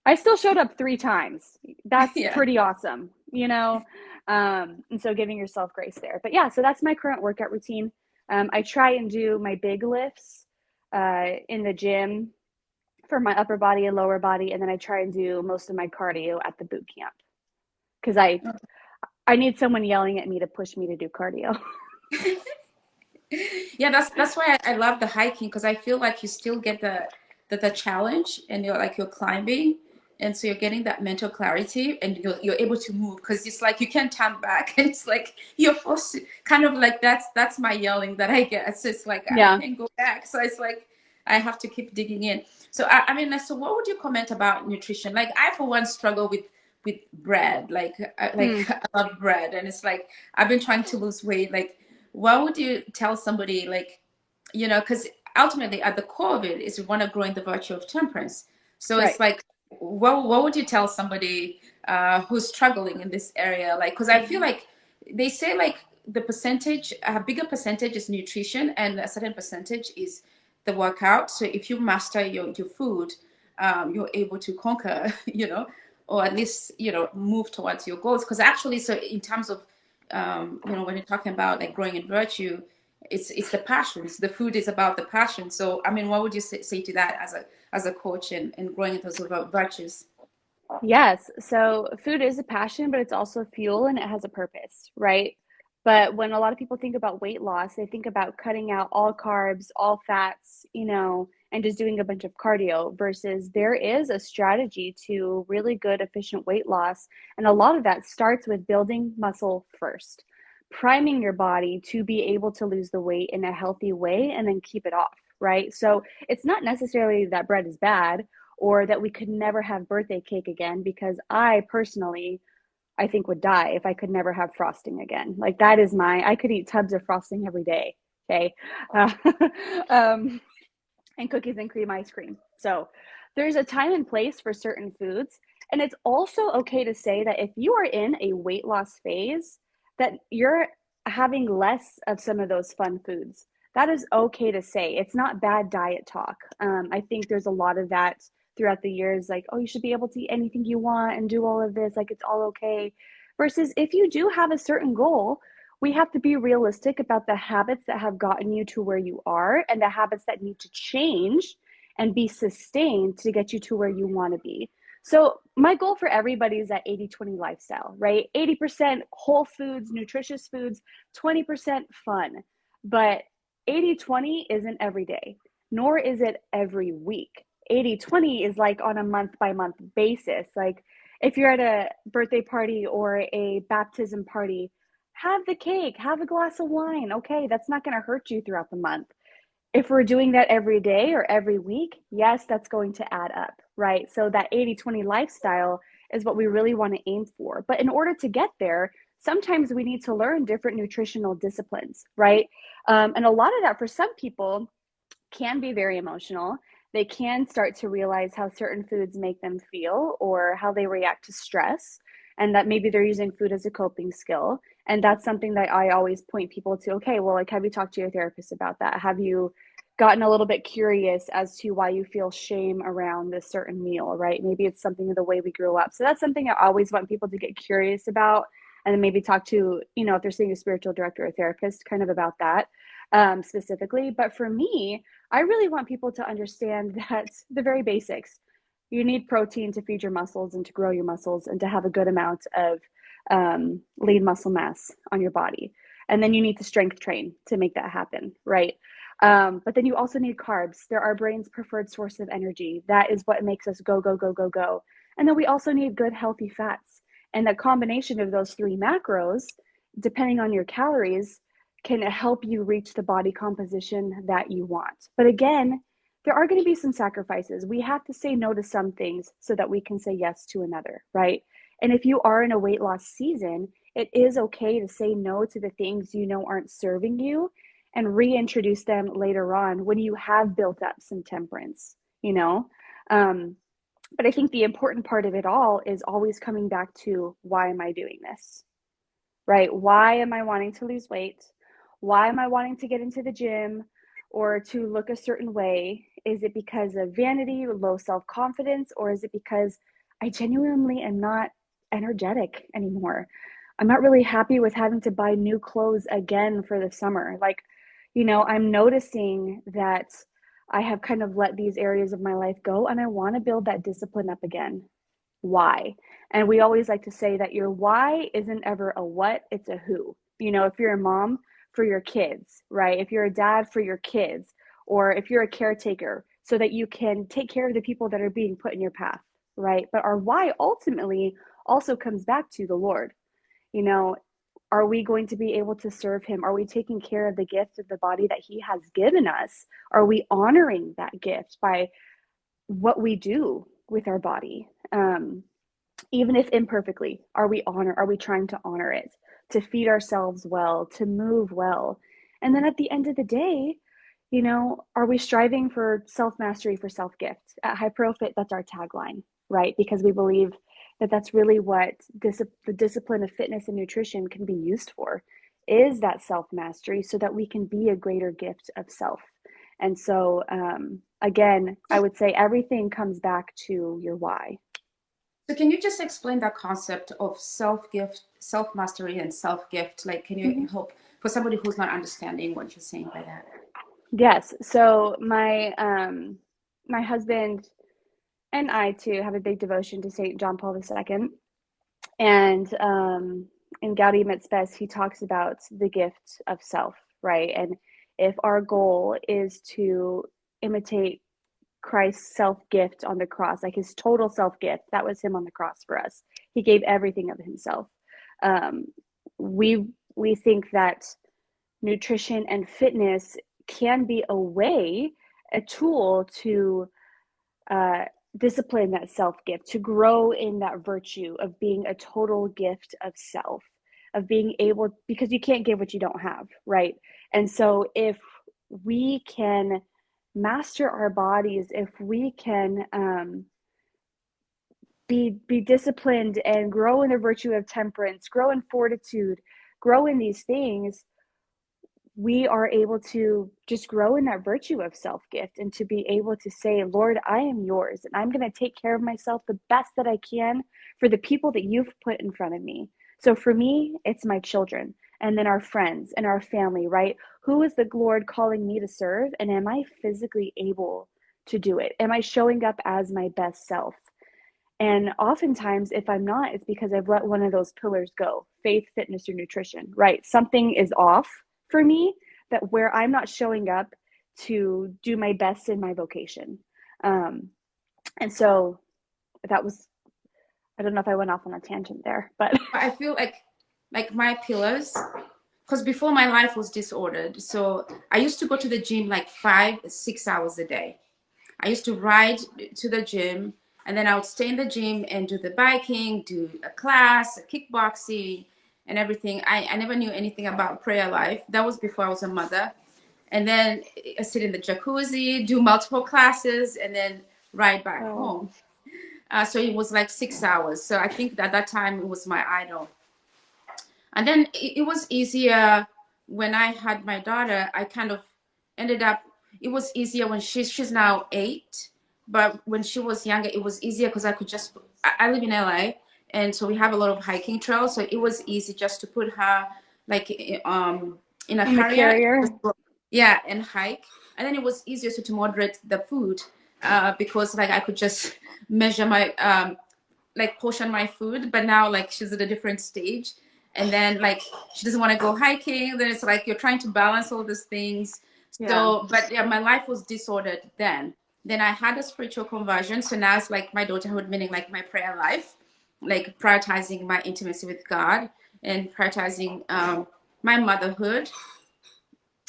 I still showed up 3 times. That's Yeah. pretty awesome, and so giving yourself grace there. But yeah, so that's my current workout routine. I try and do my big lifts in the gym for my upper body and lower body, and then I try and do most of my cardio at the boot camp because I need someone yelling at me to push me to do cardio. Yeah, that's why I love the hiking, because I feel like you still get the challenge, and you're climbing, and so you're getting that mental clarity, and you're able to move, because it's like you can't turn back, and it's like you're forced to kind of like, that's my yelling that I get. So it's like I Yeah. can't go back, so it's like I have to keep digging in. So I mean, so what would you comment about nutrition? Like, I for one struggle with bread. Like Hmm. I love bread, and it's like I've been trying to lose weight. Like, what would you tell somebody, like, because ultimately at the core of it is we want to grow in the virtue of temperance. So Right. it's like, what would you tell somebody who's struggling in this area? Like, because I feel like they say like the percentage, a bigger percentage is nutrition, and a certain percentage is the workout. So if you master your food, you're able to conquer, or at least, move towards your goals. Because actually, so in terms of, when you're talking about like growing in virtue, it's the passions. The food is about the passion. So I mean, what would you say to that as a coach, and growing in those virtues? Yes. So food is a passion, but it's also fuel and it has a purpose, right? But when a lot of people think about weight loss, they think about cutting out all carbs, all fats, and just doing a bunch of cardio versus there is a strategy to really good, efficient weight loss. And a lot of that starts with building muscle first, priming your body to be able to lose the weight in a healthy way and then keep it off, right? So it's not necessarily that bread is bad or that we could never have birthday cake again, because I personally, I think would die if I could never have frosting again. Like that is I could eat tubs of frosting every day. Okay. Uh, um, and cookies and cream ice cream. So there's a time and place for certain foods. And it's also okay to say that if you are in a weight loss phase, that you're having less of some of those fun foods. That is okay to say. It's not bad diet talk. I think there's a lot of that throughout the years, like, oh, you should be able to eat anything you want and do all of this, like it's all okay. Versus if you do have a certain goal, we have to be realistic about the habits that have gotten you to where you are and the habits that need to change and be sustained to get you to where you want to be. So my goal for everybody is that 80-20 lifestyle, right? 80% whole foods, nutritious foods, 20% fun. But 80-20 isn't every day, nor is it every week. 80-20 is like on a month by month basis. Like if you're at a birthday party or a baptism party, have the cake, have a glass of wine. Okay, that's not going to hurt you throughout the month. If we're doing that every day or every week, yes, that's going to add up, right? So that 80-20 lifestyle is what we really want to aim for. But in order to get there, sometimes we need to learn different nutritional disciplines, right? And a lot of that for some people can be very emotional. They can start to realize how certain foods make them feel or how they react to stress, and that maybe they're using food as a coping skill. And that's something that I always point people to. Okay, well, like, have you talked to your therapist about that? Have you gotten a little bit curious as to why you feel shame around this certain meal, right? Maybe it's something of the way we grew up. So that's something I always want people to get curious about, and then maybe talk to, if they're seeing a spiritual director or therapist, kind of about that specifically. But for me, I really want people to understand that the very basics. You need protein to feed your muscles and to grow your muscles and to have a good amount of lean muscle mass on your body. And then you need to strength train to make that happen, right? But then you also need carbs. They're our brain's preferred source of energy. That is what makes us go, go, go, go, go. And then we also need good, healthy fats. And the combination of those three macros, depending on your calories, can help you reach the body composition that you want. But again, there are going to be some sacrifices. We have to say no to some things so that we can say yes to another, right? And if you are in a weight loss season, it is okay to say no to the things you know aren't serving you and reintroduce them later on when you have built up some temperance, you know? But I think the important part of it all is always coming back to, why am I doing this? Right? Why am I wanting to lose weight? Why am I wanting to get into the gym or to look a certain way? Is it because of vanity or low self-confidence? Or is it because I genuinely am not energetic anymore? I'm not really happy with having to buy new clothes again for the summer. Like, you know, I'm noticing that I have kind of let these areas of my life go and I want to build that discipline up again. Why? And we always like to say that your why isn't ever a what, it's a who. You know, if you're a mom, for your kids, right? If you're a dad, for your kids, or if you're a caretaker, so that you can take care of the people that are being put in your path, right? But our why ultimately also comes back to the Lord. You know, are we going to be able to serve him? Are we taking care of the gift of the body that he has given us? Are we honoring that gift by what we do with our body? Even if imperfectly, are we trying to honor it, to feed ourselves well, to move well? And then at the end of the day, you know, are we striving for self-mastery, for self-gift? At HypuroFit, that's our tagline, right? Because we believe that that's really what the discipline of fitness and nutrition can be used for, is that self-mastery, so that we can be a greater gift of self. And so, again, I would say everything comes back to your why. So can you just explain that concept of self-gift, self-mastery and self-gift? Like, can you help for somebody who's not understanding what you're saying by that? Yes. So my husband and I too have a big devotion to Saint John Paul II. And in Gaudium et Spes, he talks about the gift of self, right? And if our goal is to imitate Christ's self-gift on the cross, like his total self-gift, that was him on the cross for us. He gave everything of himself. We think that nutrition and fitness can be a tool to discipline that self-gift, to grow in that virtue of being a total gift of self, of being able, because you can't give what you don't have, right? And so if we can master our bodies, if we can be disciplined and grow in the virtue of temperance, grow in fortitude, grow in these things, we are able to just grow in that virtue of self-gift and to be able to say, Lord, I am yours, and I'm going to take care of myself the best that I can for the people that you've put in front of me. So for me, it's my children, and then our friends and our family, right? Who is the Lord calling me to serve? And am I physically able to do it? Am I showing up as my best self? And oftentimes, if I'm not, it's because I've let one of those pillars go, faith, fitness, or nutrition, right? Something is off for me, that where I'm not showing up to do my best in my vocation. And so that was, I don't know if I went off on a tangent there, but I feel like my pillars, because before my life was disordered. So I used to go to the gym like 5-6 hours a day. I used to ride to the gym, and then I would stay in the gym and do the biking, do a class, a kickboxing, and everything. I never knew anything about prayer life. That was before I was a mother. And then I sit in the jacuzzi, do multiple classes, and then ride back home. So it was like 6 hours. So I think that that time it was my idol. And then it was easier when I had my daughter. I kind of ended up, it was easier when she's now 8. But when she was younger, it was easier because I could just, I live in LA. And so we have a lot of hiking trails. So it was easy just to put her like in a in the carrier. carrier. Yeah, and hike. And then it was easier to moderate the food, because like I could just measure my like portion my food. But now like she's at a different stage, and then like she doesn't want to go hiking. Then it's like you're trying to balance all these things. Yeah. So, but yeah, my life was disordered then. Then I had a spiritual conversion. So now it's like my daughterhood, meaning like my prayer life, like prioritizing my intimacy with God and prioritizing my motherhood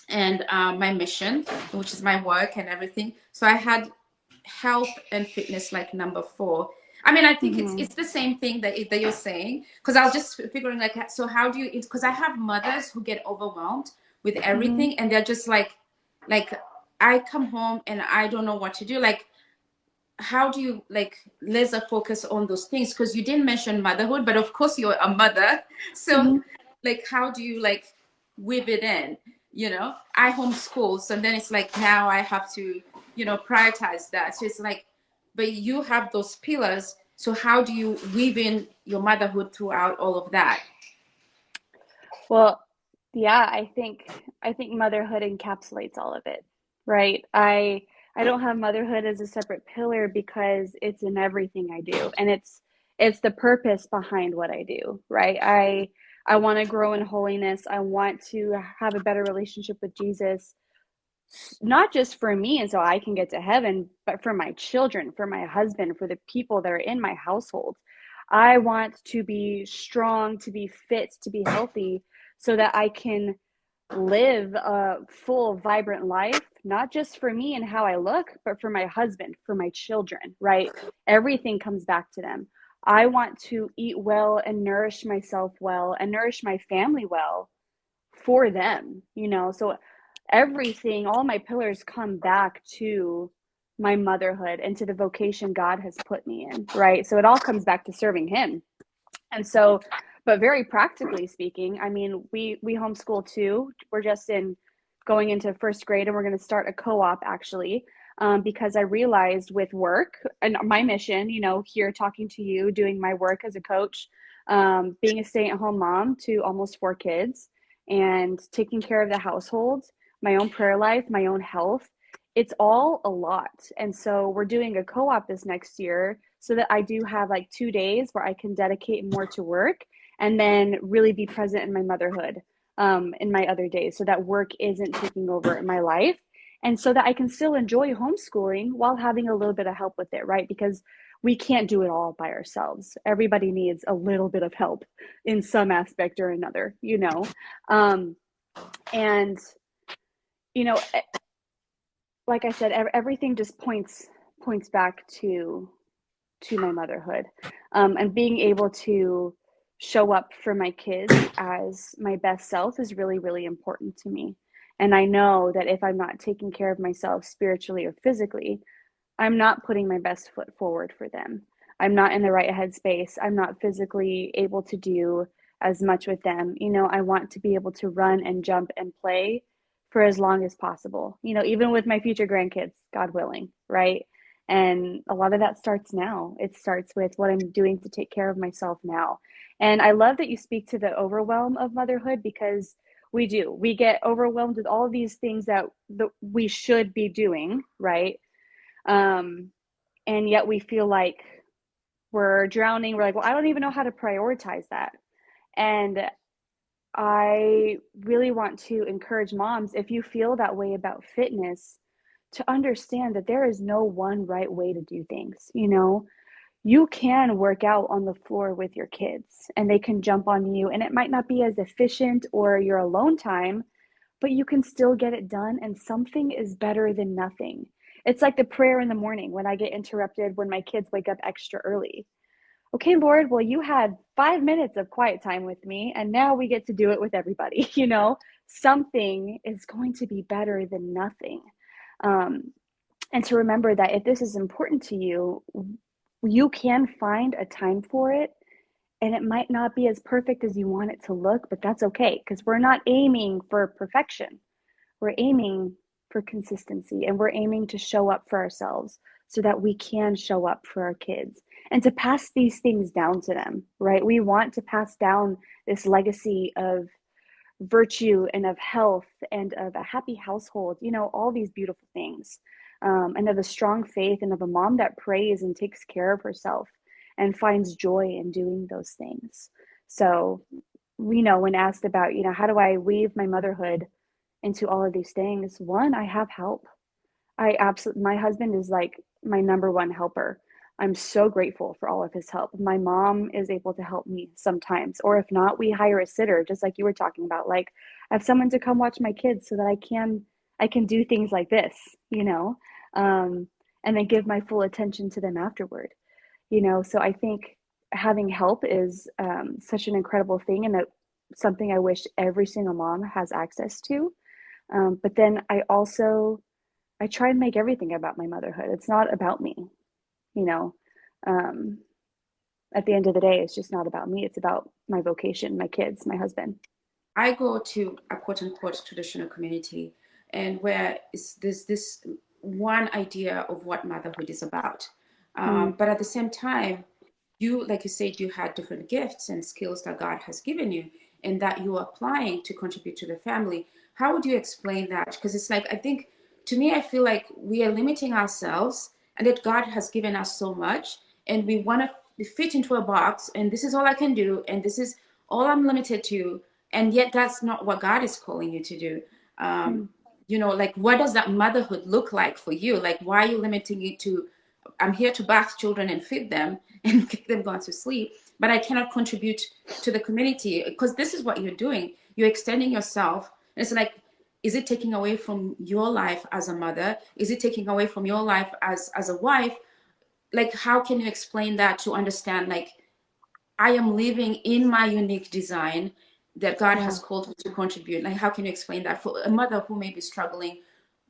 and my mission, which is my work and everything. So I had health and fitness like number four. I mean, I think Mm-hmm. it's the same thing that you're saying, because I was just figuring like, so how do you? Because I have mothers who get overwhelmed with Mm-hmm. everything, and they're just like I come home and I don't know what to do. Like, how do you like laser focus on those things? Because you didn't mention motherhood, but of course you're a mother. So Mm-hmm. like, how do you like weave it in? I homeschool, so then it's like now I have to prioritize that. So it's like, but you have those pillars, so how do you weave in your motherhood throughout all of that? Well, yeah, I think motherhood encapsulates all of it, right? I don't have motherhood as a separate pillar because it's in everything I do, and it's the purpose behind what I do, right? I want to grow in holiness. I want to have a better relationship with Jesus, not just for me and so I can get to heaven, but for my children, for my husband, for the people that are in my household. I want to be strong, to be fit, to be healthy, so that I can live a full, vibrant life, not just for me and how I look, but for my husband, for my children, right? Everything comes back to them. I want to eat well and nourish myself well and nourish my family well for them, So everything, all my pillars come back to my motherhood and to the vocation God has put me in, right? So it all comes back to serving Him. And so, but very practically speaking, I mean, we homeschool too. We're just going into first grade, and we're going to start a co-op actually, because I realized with work and my mission, here talking to you, doing my work as a coach, being a stay-at-home mom to almost 4 kids, and taking care of the household, my own prayer life, my own health. It's all a lot. And so we're doing a co-op this next year so that I do have like 2 days where I can dedicate more to work and then really be present in my motherhood, in my other days, so that work isn't taking over in my life. And so that I can still enjoy homeschooling while having a little bit of help with it, right? Because we can't do it all by ourselves. Everybody needs a little bit of help in some aspect or another. Um, and, you know, like I said, everything just points back to my motherhood, and being able to show up for my kids as my best self is really, really important to me. And I know that if I'm not taking care of myself spiritually or physically, I'm not putting my best foot forward for them. I'm not in the right headspace. I'm not physically able to do as much with them. I want to be able to run and jump and play for as long as possible, even with my future grandkids, God willing, right? And a lot of that starts now. It starts with what I'm doing to take care of myself now. And I love that you speak to the overwhelm of motherhood, because we do. We get overwhelmed with all of these things that we should be doing, right? Um, and yet we feel like we're drowning. We're like, well, I don't even know how to prioritize that. And I really want to encourage moms, if you feel that way about fitness, to understand that there is no one right way to do things. You can work out on the floor with your kids and they can jump on you, and it might not be as efficient or your alone time, but you can still get it done, and something is better than nothing. It's like the prayer in the morning when I get interrupted when my kids wake up extra early. Okay, Lord, well, you had 5 minutes of quiet time with me, and now we get to do it with everybody. Something is going to be better than nothing. Um, and to remember that if this is important to you, you can find a time for it, and it might not be as perfect as you want it to look, but that's okay, because we're not aiming for perfection. We're aiming for consistency, and we're aiming to show up for ourselves so that we can show up for our kids and to pass these things down to them, right? We want to pass down this legacy of virtue and of health and of a happy household, you know, all these beautiful things. And of a strong faith and of a mom that prays and takes care of herself and finds joy in doing those things. So, we know when asked about, you know, how do I weave my motherhood into all of these things? One, I have help. My husband is like my number one helper. I'm so grateful for all of his help. My mom is able to help me sometimes, or if not, we hire a sitter, just like you were talking about. Like, I have someone to come watch my kids so that I can do things like this, you know, and then give my full attention to them afterward, you know. So I think having help is such an incredible thing, and that something I wish every single mom has access to. But then I try and make everything about my motherhood. It's not about me, you know. Um, at the end of the day, it's just not about me. It's about my vocation, my kids, my husband. I go to a quote unquote traditional community, and where there's this one idea of what motherhood is about. Mm, But at the same time, you, like you said, you had different gifts and skills that God has given you and that you are applying to contribute to the family. How would you explain that? Because it's like, I think, to me, I feel like we are limiting ourselves and that God has given us so much and we want to fit into a box and this is all I can do and this is all I'm limited to. And yet that's not what God is calling you to do. Um, mm. you know, like what does that motherhood look like for you? Like, why are you limiting it to I'm here to bath children and feed them and keep them going to sleep, but I cannot contribute to the community? Because this is what you're doing. You're extending yourself. And it's like, is it taking away from your life as a mother? Is it taking away from your life as a wife? Like, how can you explain that to understand, like, I am living in my unique design that God Yeah. has called me to contribute? Like, how can you explain that for a mother who may be struggling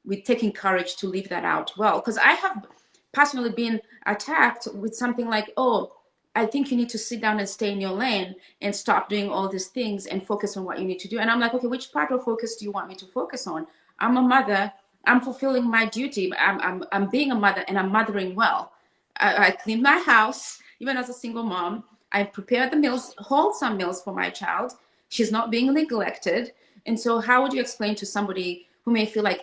with taking courage to leave that out? Well, because I have personally been attacked with something like, oh, I think you need to sit down and stay in your lane and stop doing all these things and focus on what you need to do. And I'm like, okay, which part of focus do you want me to focus on? I'm a mother. I'm fulfilling my duty. I'm being a mother and I'm mothering well. I clean my house, even as a single mom. I prepare the meals, wholesome meals for my child. She's not being neglected. And so, how would you explain to somebody who may feel like,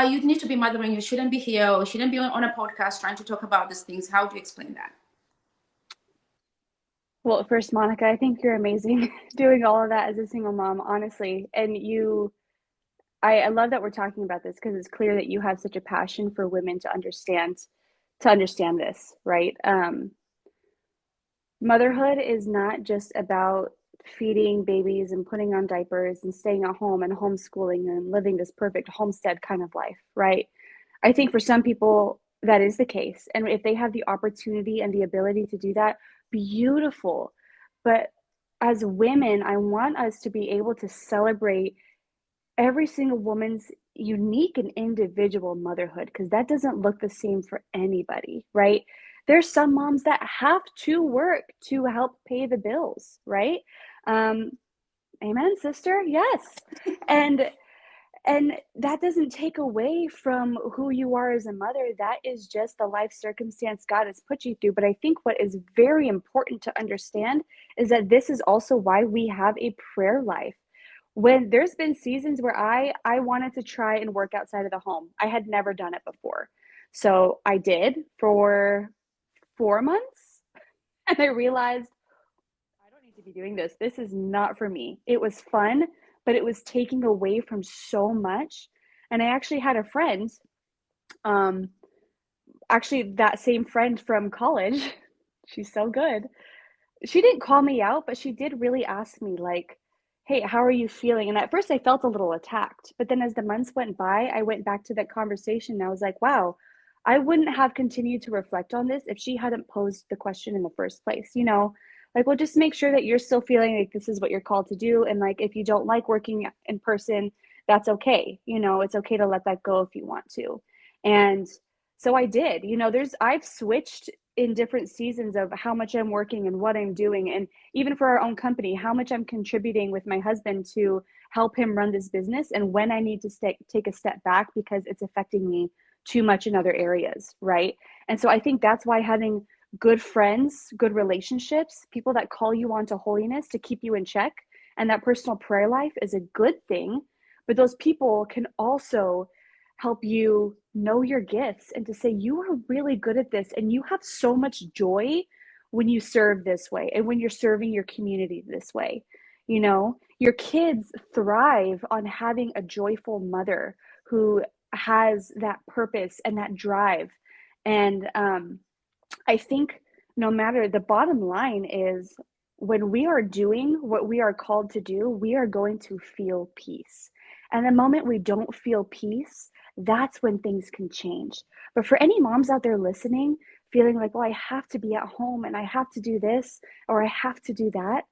you need to be mothering, you shouldn't be here, or shouldn't be on a podcast trying to talk about these things? How do you explain that? Well, first, Monica, I think you're amazing doing all of that as a single mom, honestly. And I love that we're talking about this because it's clear that you have such a passion for women to understand this, right? Motherhood is not just about feeding babies and putting on diapers and staying at home and homeschooling and living this perfect homestead kind of life, right? I think for some people that is the case. And if they have the opportunity and the ability to do that, beautiful. But as women, I want us to be able to celebrate every single woman's unique and individual motherhood, because that doesn't look the same for anybody, right? There's some moms that have to work to help pay the bills, right? um Amen, sister. Yes. And and that doesn't take away from who you are as a mother. That is just the life circumstance God has put you through. But I think what is very important to understand is that this is also why we have a prayer life. When there's been seasons where I wanted to try and work outside of the home. I had never done it before. So I did for 4 months, and I realized I don't need to be doing this. This is not for me. It was fun, but it was taking away from so much. And I actually had a friend, um, actually that same friend from college. She's so good. She didn't call me out, but she did really ask me, like, hey, how are you feeling? And at first I felt a little attacked, but then as the months went by, I went back to that conversation and I was like, wow, I wouldn't have continued to reflect on this if she hadn't posed the question in the first place. Like, well, just make sure that you're still feeling like this is what you're called to do. And like, if you don't like working in person, that's okay. It's okay to let that go if you want to. And so I did. I've switched in different seasons of how much I'm working and what I'm doing. And even for our own company, how much I'm contributing with my husband to help him run this business, and when I need to take a step back because it's affecting me too much in other areas, right? And so I think that's why having good friends, good relationships, people that call you onto holiness to keep you in check And that personal prayer life is a good thing, but those people can also help you know your gifts and to say, you are really good at this and you have so much joy when you serve this way and when you're serving your community this way. You know, your kids thrive on having a joyful mother who has that purpose and that drive. And I think no matter, the bottom line is, when we are doing what we are called to do, we are going to feel peace. And the moment we don't feel peace, that's when things can change. But for any moms out there listening, feeling like, well, I have to be at home and I have to do this or I have to do that,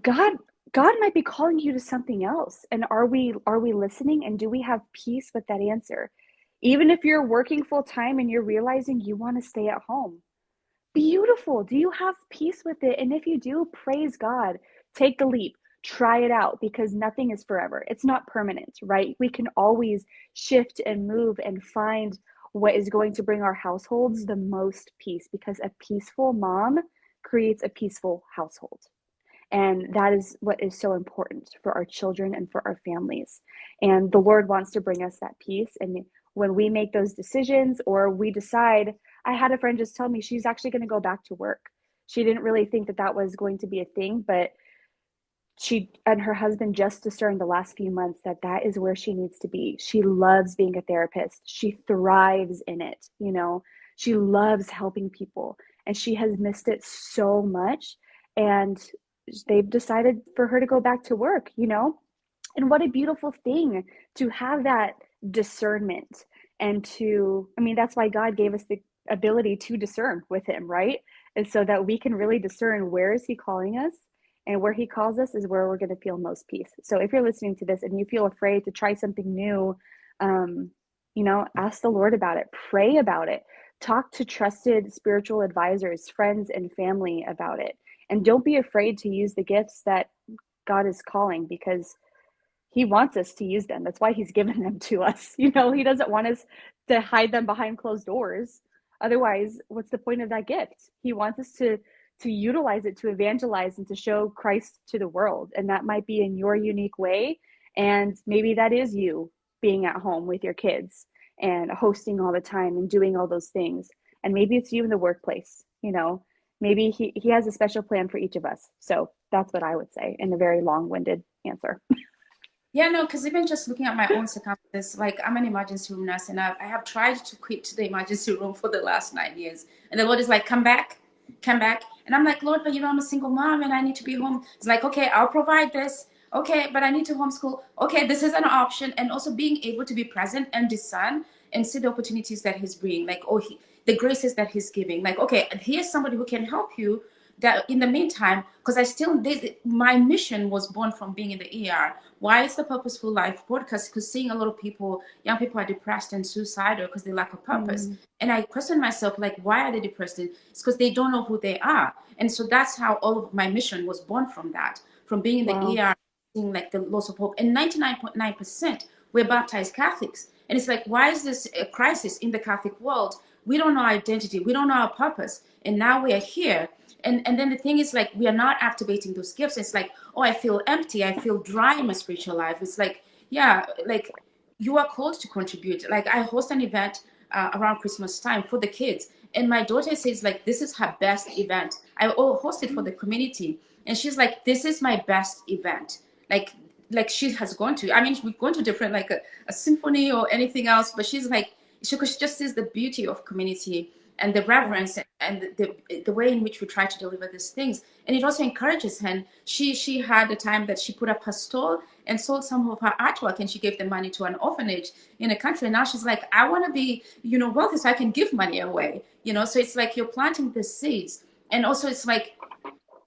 God might be calling you to something else. And are we listening, and do we have peace with that answer? Even if you're working full time and you're realizing you want to stay at home, beautiful. Do you have peace with it? And if you do, praise God. Take the leap. Try it out, because nothing is forever. It's not permanent, right? We can always shift and move and find what is going to bring our households the most peace, because a peaceful mom creates a peaceful household. And that is what is so important for our children and for our families. And the Lord wants to bring us that peace. And when we make those decisions, or we decide, I had a friend just tell me she's actually going to go back to work. She didn't really think that that was going to be a thing, but she and her husband just discerned the last few months that that is where she needs to be. She loves being a therapist. She thrives in it. You know, she loves helping people, and she has missed it so much. And they've decided for her to go back to work, you know? And what a beautiful thing to have that discernment. And to, I mean, that's why God gave us the ability to discern with him, right? And so that we can really discern, where is he calling us? And where he calls us is where we're going to feel most peace. So if you're listening to this and you feel afraid to try something new, you know, ask the Lord about it, pray about it, talk to trusted spiritual advisors, friends, and family about it. And don't be afraid to use the gifts that God is calling, because he wants us to use them. That's why he's given them to us. You know, he doesn't want us to hide them behind closed doors. Otherwise, what's the point of that gift? He wants us to utilize it, to evangelize and to show Christ to the world. And that might be in your unique way. And maybe that is you being at home with your kids and hosting all the time and doing all those things. And maybe it's you in the workplace, you know. Maybe he has a special plan for each of us. So that's what I would say in a very long-winded answer. Yeah, no, because even just looking at my own circumstances, like I'm an emergency room nurse, and I have tried to quit the emergency room for the last 9 years. And the Lord is like, come back, come back. And I'm like, Lord, but you know, I'm a single mom and I need to be home. It's like, okay, I'll provide this. Okay, but I need to homeschool. Okay, this is an option. And also being able to be present and discern and see the opportunities that he's bringing, like, the graces that he's giving. Like, okay, here's somebody who can help you, that in the meantime, because my mission was born from being in the ER. Why is the Purposeful Life Podcast? Because seeing a lot of people, young people, are depressed and suicidal because they lack a purpose. And I question myself, like, why are they depressed? It's because they don't know who they are. And so that's how all of my mission was born, from that, from being in the ER, seeing like the loss of hope. And 99.9% we're baptized Catholics. And it's like, why is this a crisis in the Catholic world? We don't know our identity. We don't know our purpose. And now we are here. And then the thing is, like, we are not activating those gifts. It's like, oh, I feel empty. I feel dry in my spiritual life. It's like, yeah, like, you are called to contribute. Like, I host an event around Christmas time for the kids. And my daughter says, like, this is her best event. I host it for the community. And she's like, this is my best event. Like she has gone to, I mean, we've gone to different, like a symphony or anything else, but she's like, she just sees the beauty of community and the reverence and the way in which we try to deliver these things. And it also encourages her. And she had a time that she put up her stall and sold some of her artwork, and she gave the money to an orphanage in a country. And now she's like, I want to be, wealthy so I can give money away, so it's like you're planting the seeds. And also it's like,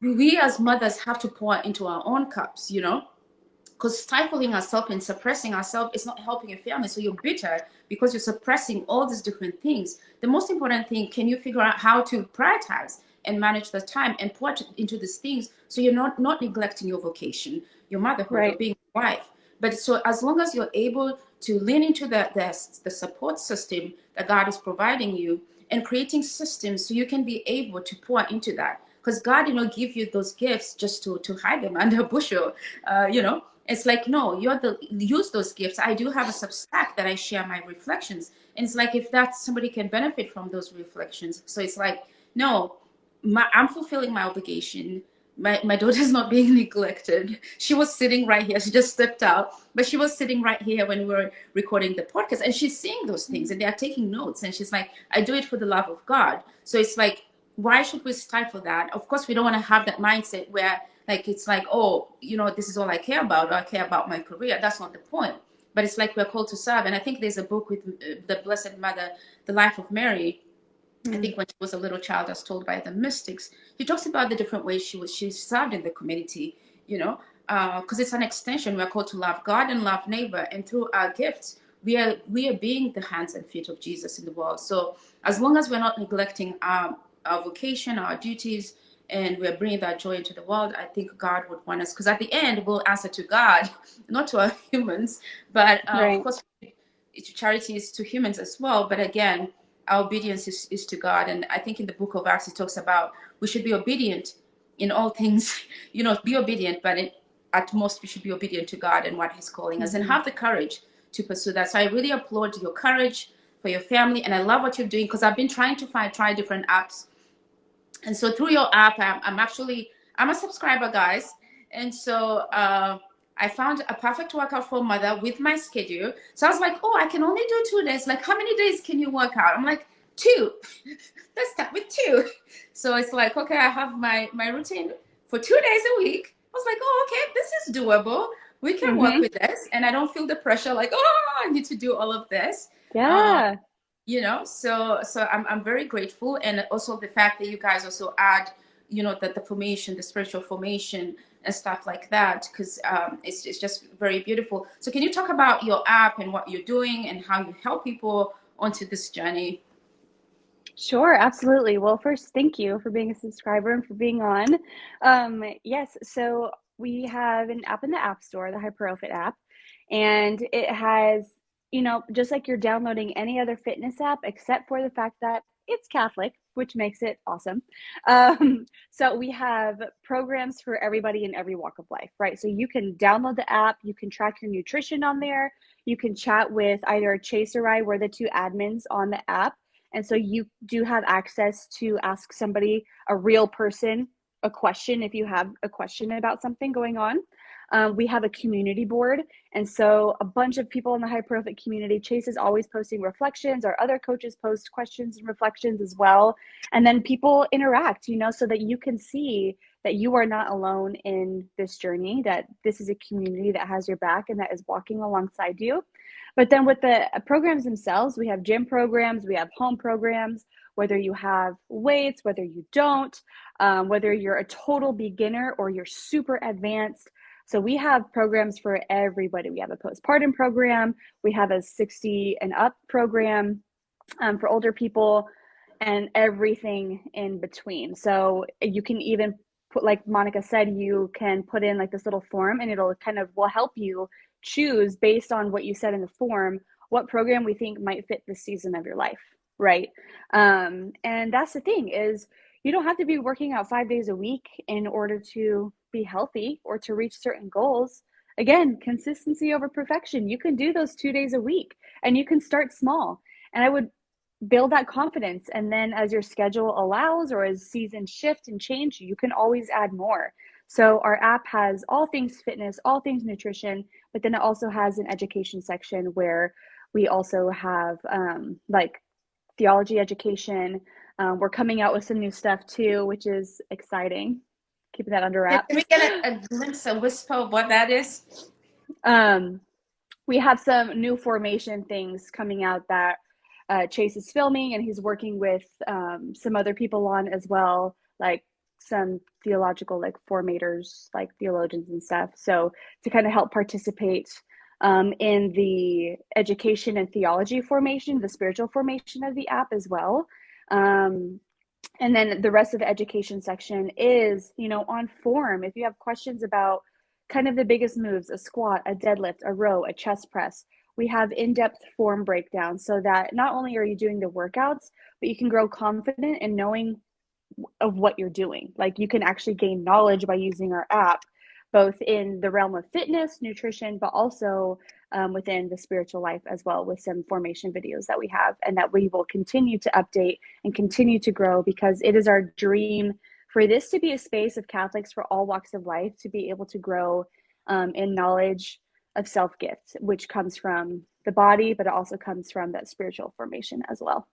we as mothers have to pour into our own cups, because stifling ourselves and suppressing ourselves is not helping your family. So you're bitter because you're suppressing all these different things. The most important thing, can you figure out how to prioritize and manage the time and pour into these things, so you're not neglecting your vocation, your motherhood, or being a wife. But so as long as you're able to lean into the support system that God is providing you, and creating systems so you can be able to pour into that. because God give you those gifts just to hide them under a bushel. It's like, no, use those gifts. I do have a Substack that I share my reflections, and it's like, if that somebody can benefit from those reflections. So it's like, no, I'm fulfilling my obligation. My daughter's not being neglected. She was sitting right here. She just stepped out, but she was sitting right here when we were recording the podcast, and she's seeing those things, and they are taking notes. And she's like, I do it for the love of God. So it's like, why should we stifle that? Of course, we don't want to have that mindset where, like, it's like, oh, this is all I care about, or I care about my career. That's not the point. But it's like, we're called to serve. And I think there's a book with the Blessed Mother, The Life of Mary. I think when she was a little child, as told by the mystics, she talks about the different ways she served in the community, because it's an extension. We're called to love God and love neighbor. And through our gifts, we are being the hands and feet of Jesus in the world. So as long as we're not neglecting our vocation, our duties, and we're bringing that joy into the world, I think God would want us, because at the end, we'll answer to God, not to our humans, but Right. of course, charity is to humans as well. But again, our obedience is to God. And I think in the book of Acts, it talks about we should be obedient in all things, be obedient, but at most we should be obedient to God and what he's calling us, and have the courage to pursue that. So I really applaud your courage for your family. And I love what you're doing, because I've been trying to try different apps. And so through your app, I'm a subscriber, guys. And so I found a perfect workout for mother with my schedule. So I was like, oh, I can only do 2 days. Like, how many days can you work out? I'm like, 2. Let's start with 2. So it's like, okay, I have my routine for 2 days a week. I was like, oh, okay, this is doable. We can work with this. And I don't feel the pressure like, oh, I need to do all of this. Yeah. So I'm very grateful. And also the fact that you guys also add, that the formation, the spiritual formation and stuff like that, because it's just very beautiful. So can you talk about your app and what you're doing and how you help people onto this journey? Sure, absolutely. Well, first, thank you for being a subscriber and for being on. Yes, so we have an app in the App Store, the HypuroFit app, and it has, just like you're downloading any other fitness app, except for the fact that it's Catholic, which makes it awesome. So we have programs for everybody in every walk of life, right? So you can download the app, you can track your nutrition on there, you can chat with either Chase or I, we're the two admins on the app. And so you do have access to ask somebody, a real person, a question if you have a question about something going on. We have a community board. And so a bunch of people in the HypuroFit community, Chase is always posting reflections. Our other coaches post questions and reflections as well. And then people interact, so that you can see that you are not alone in this journey, that this is a community that has your back and that is walking alongside you. But then with the programs themselves, we have gym programs, we have home programs, whether you have weights, whether you don't, whether you're a total beginner or you're super advanced. So we have programs for everybody. We have a postpartum program, we have a 60 and up program for older people, and everything in between. So you can even put, like Monica said, you can put in like this little form, and it'll will help you choose based on what you said in the form, what program we think might fit the season of your life, right? And that's the thing, is you don't have to be working out 5 days a week in order to be healthy or to reach certain goals. Again, consistency over perfection. You can do those 2 days a week, and you can start small. And I would build that confidence. And then as your schedule allows, or as seasons shift and change, you can always add more. So our app has all things fitness, all things nutrition, but then it also has an education section where we also have like theology education. We're coming out with some new stuff too, which is exciting. Keeping that under wraps. Can we get a glimpse, a whisper of what that is? We have some new formation things coming out that Chase is filming, and he's working with some other people on as well, like some theological formators, like theologians and stuff. So to kind of help participate in the education and theology formation, the spiritual formation of the app as well. And then the rest of the education section is, on form. If you have questions about kind of the biggest moves, a squat, a deadlift, a row, a chest press, we have in-depth form breakdowns, so that not only are you doing the workouts, but you can grow confident in knowing of what you're doing. Like you can actually gain knowledge by using our app, both in the realm of fitness, nutrition, but also within the spiritual life as well, with some formation videos that we have and that we will continue to update and continue to grow, because it is our dream for this to be a space of Catholics for all walks of life to be able to grow in knowledge of self-gift, which comes from the body, but it also comes from that spiritual formation as well.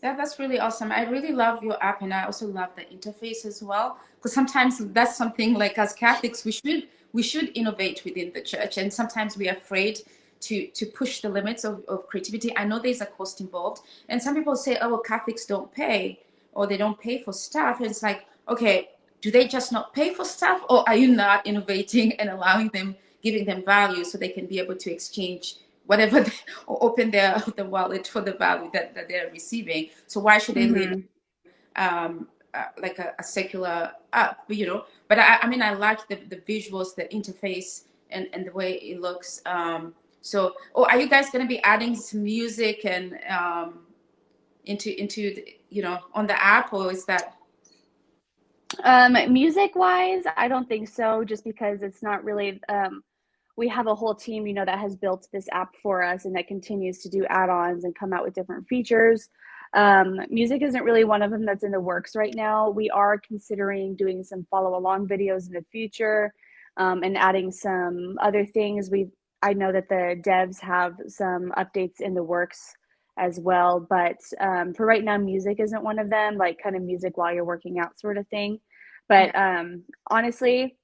That's really awesome. I really love your app, and I also love the interface as well. Because sometimes that's something like as Catholics we should innovate within the church, and sometimes we are afraid to push the limits of creativity. I know there's a cost involved, and some people say, "Oh, well, Catholics don't pay, or they don't pay for stuff." And it's like, okay, do they just not pay for stuff, or are you not innovating and allowing them, giving them value so they can be able to exchange whatever they, or open the wallet for the value that they're receiving? So why should they live like a secular app, you know? But I mean, I like the visuals, the interface, and the way it looks. So, are you guys going to be adding some music and into the, you know, on the app, or is that? Music wise, I don't think so, just because it's not really, we have a whole team, you know, that has built this app for us and that continues to do add-ons and come out with different features. Music isn't really one of them that's in the works right now. We are considering doing some follow along videos in the future, and adding some other things. I know that the devs have some updates in the works as well, but for right now, music isn't one of them, like kind of music while you're working out sort of thing. But honestly,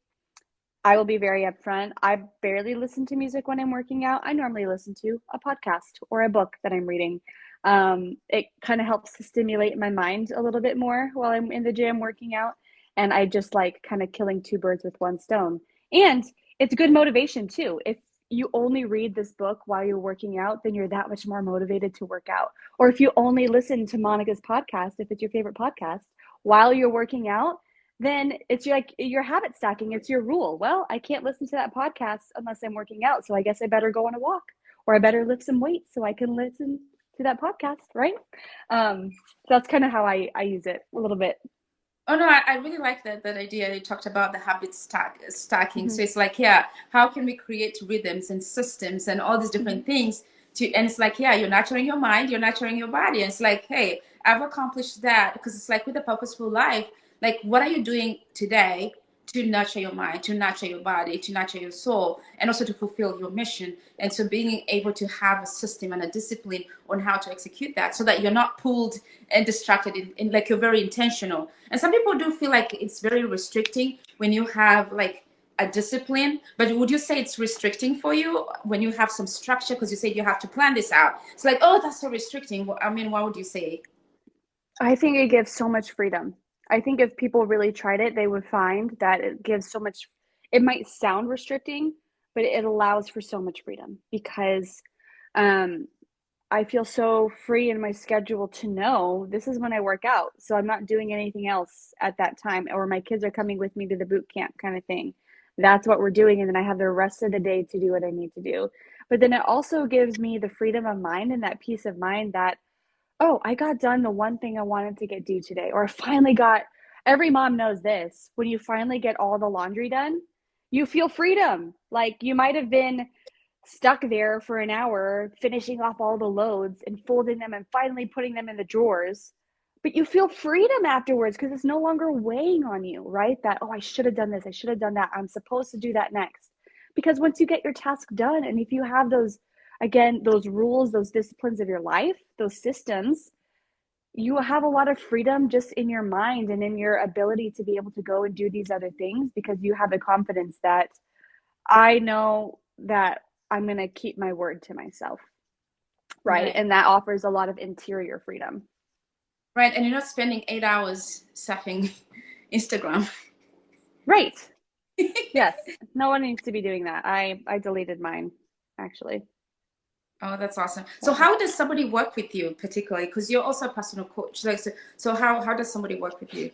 I will be very upfront. I barely listen to music when I'm working out. I normally listen to a podcast or a book that I'm reading. It kind of helps to stimulate my mind a little bit more while I'm in the gym working out. And I just like kind of killing two birds with one stone. And it's good motivation too. If you only read this book while you're working out, then you're that much more motivated to work out. Or if you only listen to Monica's podcast, if it's your favorite podcast, while you're working out, then it's like your habit stacking. It's your rule. Well, I can't listen to that podcast unless I'm working out. So I guess I better go on a walk, or I better lift some weights so I can listen to that podcast, right? So that's kind of how I use it a little bit. Oh no, I really like that idea. You talked about the habit stacking. So it's like, yeah, how can we create rhythms and systems and all these different things to, and it's like, yeah, you're nurturing your mind, you're nurturing your body. And it's like, hey, I've accomplished that, because it's like with a purposeful life, like what are you doing today to nurture your mind, to nurture your body, to nurture your soul, and also to fulfill your mission? And so being able to have a system and a discipline on how to execute that, so that you're not pulled and distracted in like you're very intentional. And some people do feel like it's very restricting when you have like a discipline, but would you say it's restricting for you when you have some structure, because you said you have to plan this out? It's like, oh, that's so restricting. I mean, what would you say? I think it gives so much freedom. I think if people really tried it, they would find that it gives so much. It might sound restricting, but it allows for so much freedom, because I feel so free in my schedule to know this is when I work out. So I'm not doing anything else at that time, or my kids are coming with me to the boot camp kind of thing. That's what we're doing. And then I have the rest of the day to do what I need to do. But then it also gives me the freedom of mind and that peace of mind that, oh, I got done the one thing I wanted to get due today, or I finally got, every mom knows this. When you finally get all the laundry done, you feel freedom. Like you might have been stuck there for an hour finishing off all the loads and folding them and finally putting them in the drawers, but you feel freedom afterwards because it's no longer weighing on you, right? That, oh, I should have done this, I should have done that, I'm supposed to do that next. Because once you get your task done, and if you have those, again, those rules, those disciplines of your life, those systems, you have a lot of freedom just in your mind and in your ability to be able to go and do these other things, because you have the confidence that I know that I'm going to keep my word to myself, right? And that offers a lot of interior freedom. Right, and you're not spending 8 hours surfing Instagram. Right. Yes, no one needs to be doing that. I deleted mine, actually. Oh, that's awesome. So how does somebody work with you particularly? Because you're also a personal coach. Like, so how does somebody work with you?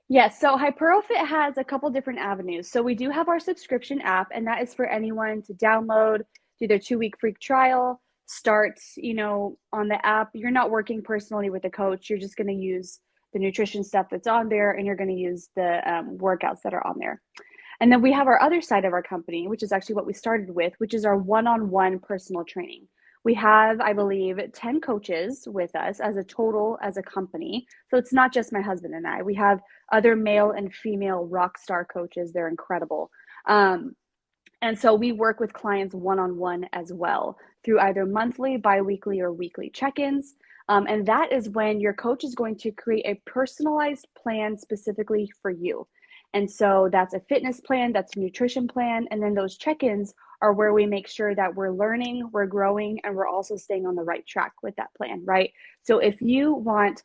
Yes, so HypuroFit has a couple different avenues. So we do have our subscription app, and that is for anyone to download, do their 2-week free trial, start, on the app. You're not working personally with a coach. You're just going to use the nutrition stuff that's on there, and you're going to use the workouts that are on there. And then we have our other side of our company, which is actually what we started with, which is our one-on-one personal training. We have, I believe, 10 coaches with us as a total, as a company. So it's not just my husband and I. We have other male and female rock star coaches. They're incredible. And so we work with clients one-on-one as well through either monthly, bi-weekly, or weekly check-ins. And that is when your coach is going to create a personalized plan specifically for you. And so that's a fitness plan, that's a nutrition plan, and then those check-ins are where we make sure that we're learning, we're growing, and we're also staying on the right track with that plan, right? So if you want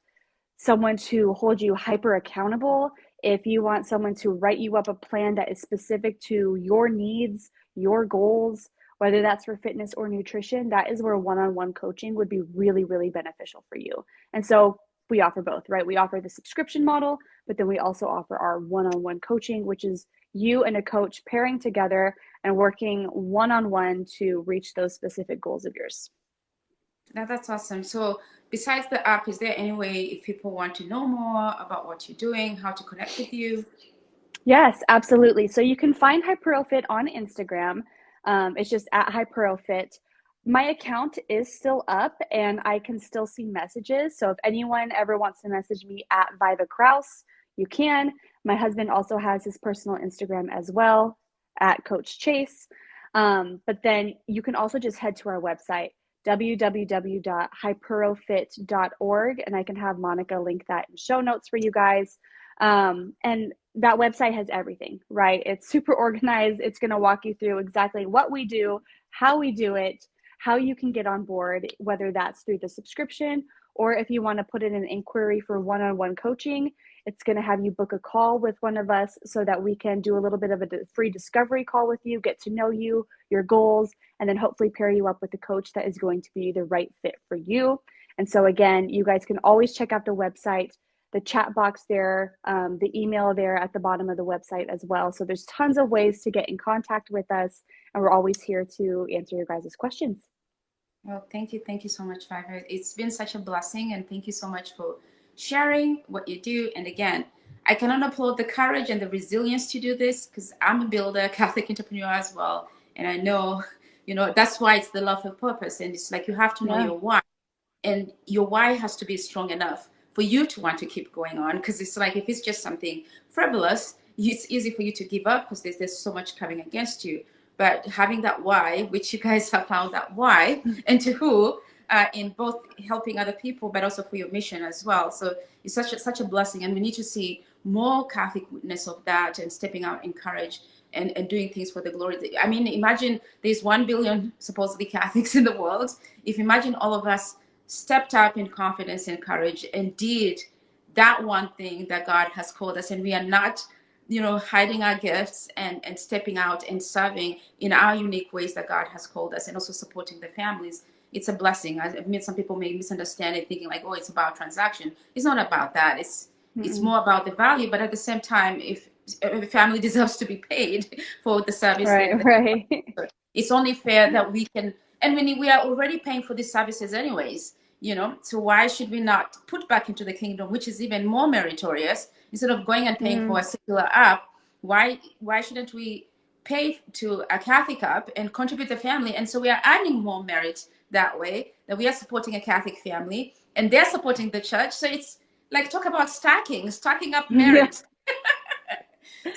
someone to hold you hyper accountable, if you want someone to write you up a plan that is specific to your needs, your goals, whether that's for fitness or nutrition, that is where one-on-one coaching would be really, really beneficial for you. And so we offer both, right? We offer the subscription model, but then we also offer our one-on-one coaching, which is you and a coach pairing together and working one-on-one to reach those specific goals of yours. That's awesome. So besides the app, is there any way if people want to know more about what you're doing, how to connect with you? Yes, absolutely. So you can find HypuroFit on Instagram. It's just at HypuroFit. My account is still up and I can still see messages. So if anyone ever wants to message me at Viva Crouse, you can. My husband also has his personal Instagram as well at Coach Chase. But then you can also just head to our website, www.hypurofit.org, and I can have Monica link that in show notes for you guys. And that website has everything, right? It's super organized. It's going to walk you through exactly what we do, how we do it, how you can get on board, whether that's through the subscription or if you want to put in an inquiry for one-on-one coaching. It's going to have you book a call with one of us so that we can do a little bit of a free discovery call with you, get to know you, your goals, and then hopefully pair you up with a coach that is going to be the right fit for you. And so again, you guys can always check out the website, the chat box there, the email there at the bottom of the website as well. So there's tons of ways to get in contact with us, and we're always here to answer your guys' questions. Well, thank you. Thank you so much, Viva. It's been such a blessing, and thank you so much for sharing what you do. And again, I cannot applaud the courage and the resilience to do this because I'm a builder, Catholic entrepreneur as well. And I know, that's why it's the love of purpose. And it's like you have to know your why. And your why has to be strong enough for you to want to keep going on. Because it's like if it's just something frivolous, it's easy for you to give up because there's so much coming against you. But having that why, which you guys have found that why, and to who, in both helping other people, but also for your mission as well. So it's such a blessing. And we need to see more Catholic witness of that and stepping out in courage and doing things for the glory. I mean, imagine there's 1 billion supposedly Catholics in the world. If imagine all of us stepped up in confidence and courage and did that one thing that God has called us, and we are not hiding our gifts and stepping out and serving in our unique ways that God has called us, and also supporting the families. It's a blessing. I admit some people may misunderstand it, thinking like, oh, it's about transaction. It's not about that. It's more about the value. But at the same time, if a family deserves to be paid for the service, right. It's only fair that we can. And when we are already paying for these services anyways, so why should we not put back into the kingdom, which is even more meritorious? Instead of going and paying for a secular app, why shouldn't we pay to a Catholic app and contribute the family? And so we are adding more merit that way, that we are supporting a Catholic family and they're supporting the church. So it's like, talk about stacking up merit.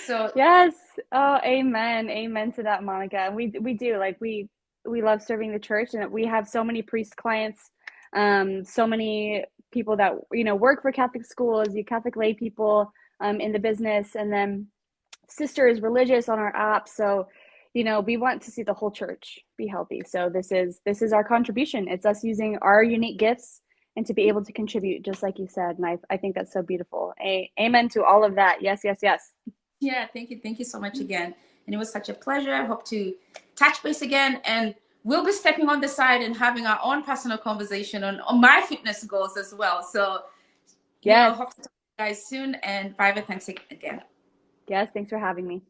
So yes. Oh, amen to that, Monica. We do, like, we love serving the church, and we have so many priest clients, so many people that work for Catholic schools, you Catholic lay people in the business, and then sister is religious on our app. So we want to see the whole church be healthy. So this is our contribution. It's us using our unique gifts and to be able to contribute, just like you said. And I think that's so beautiful. Amen to all of that. Yes. Yeah, thank you so much again. And it was such a pleasure. I hope to touch base again, and we'll be stepping on the side and having our own personal conversation on my fitness goals as well. So hope to talk to you guys soon. And Viva, thanks again. Yes, thanks for having me.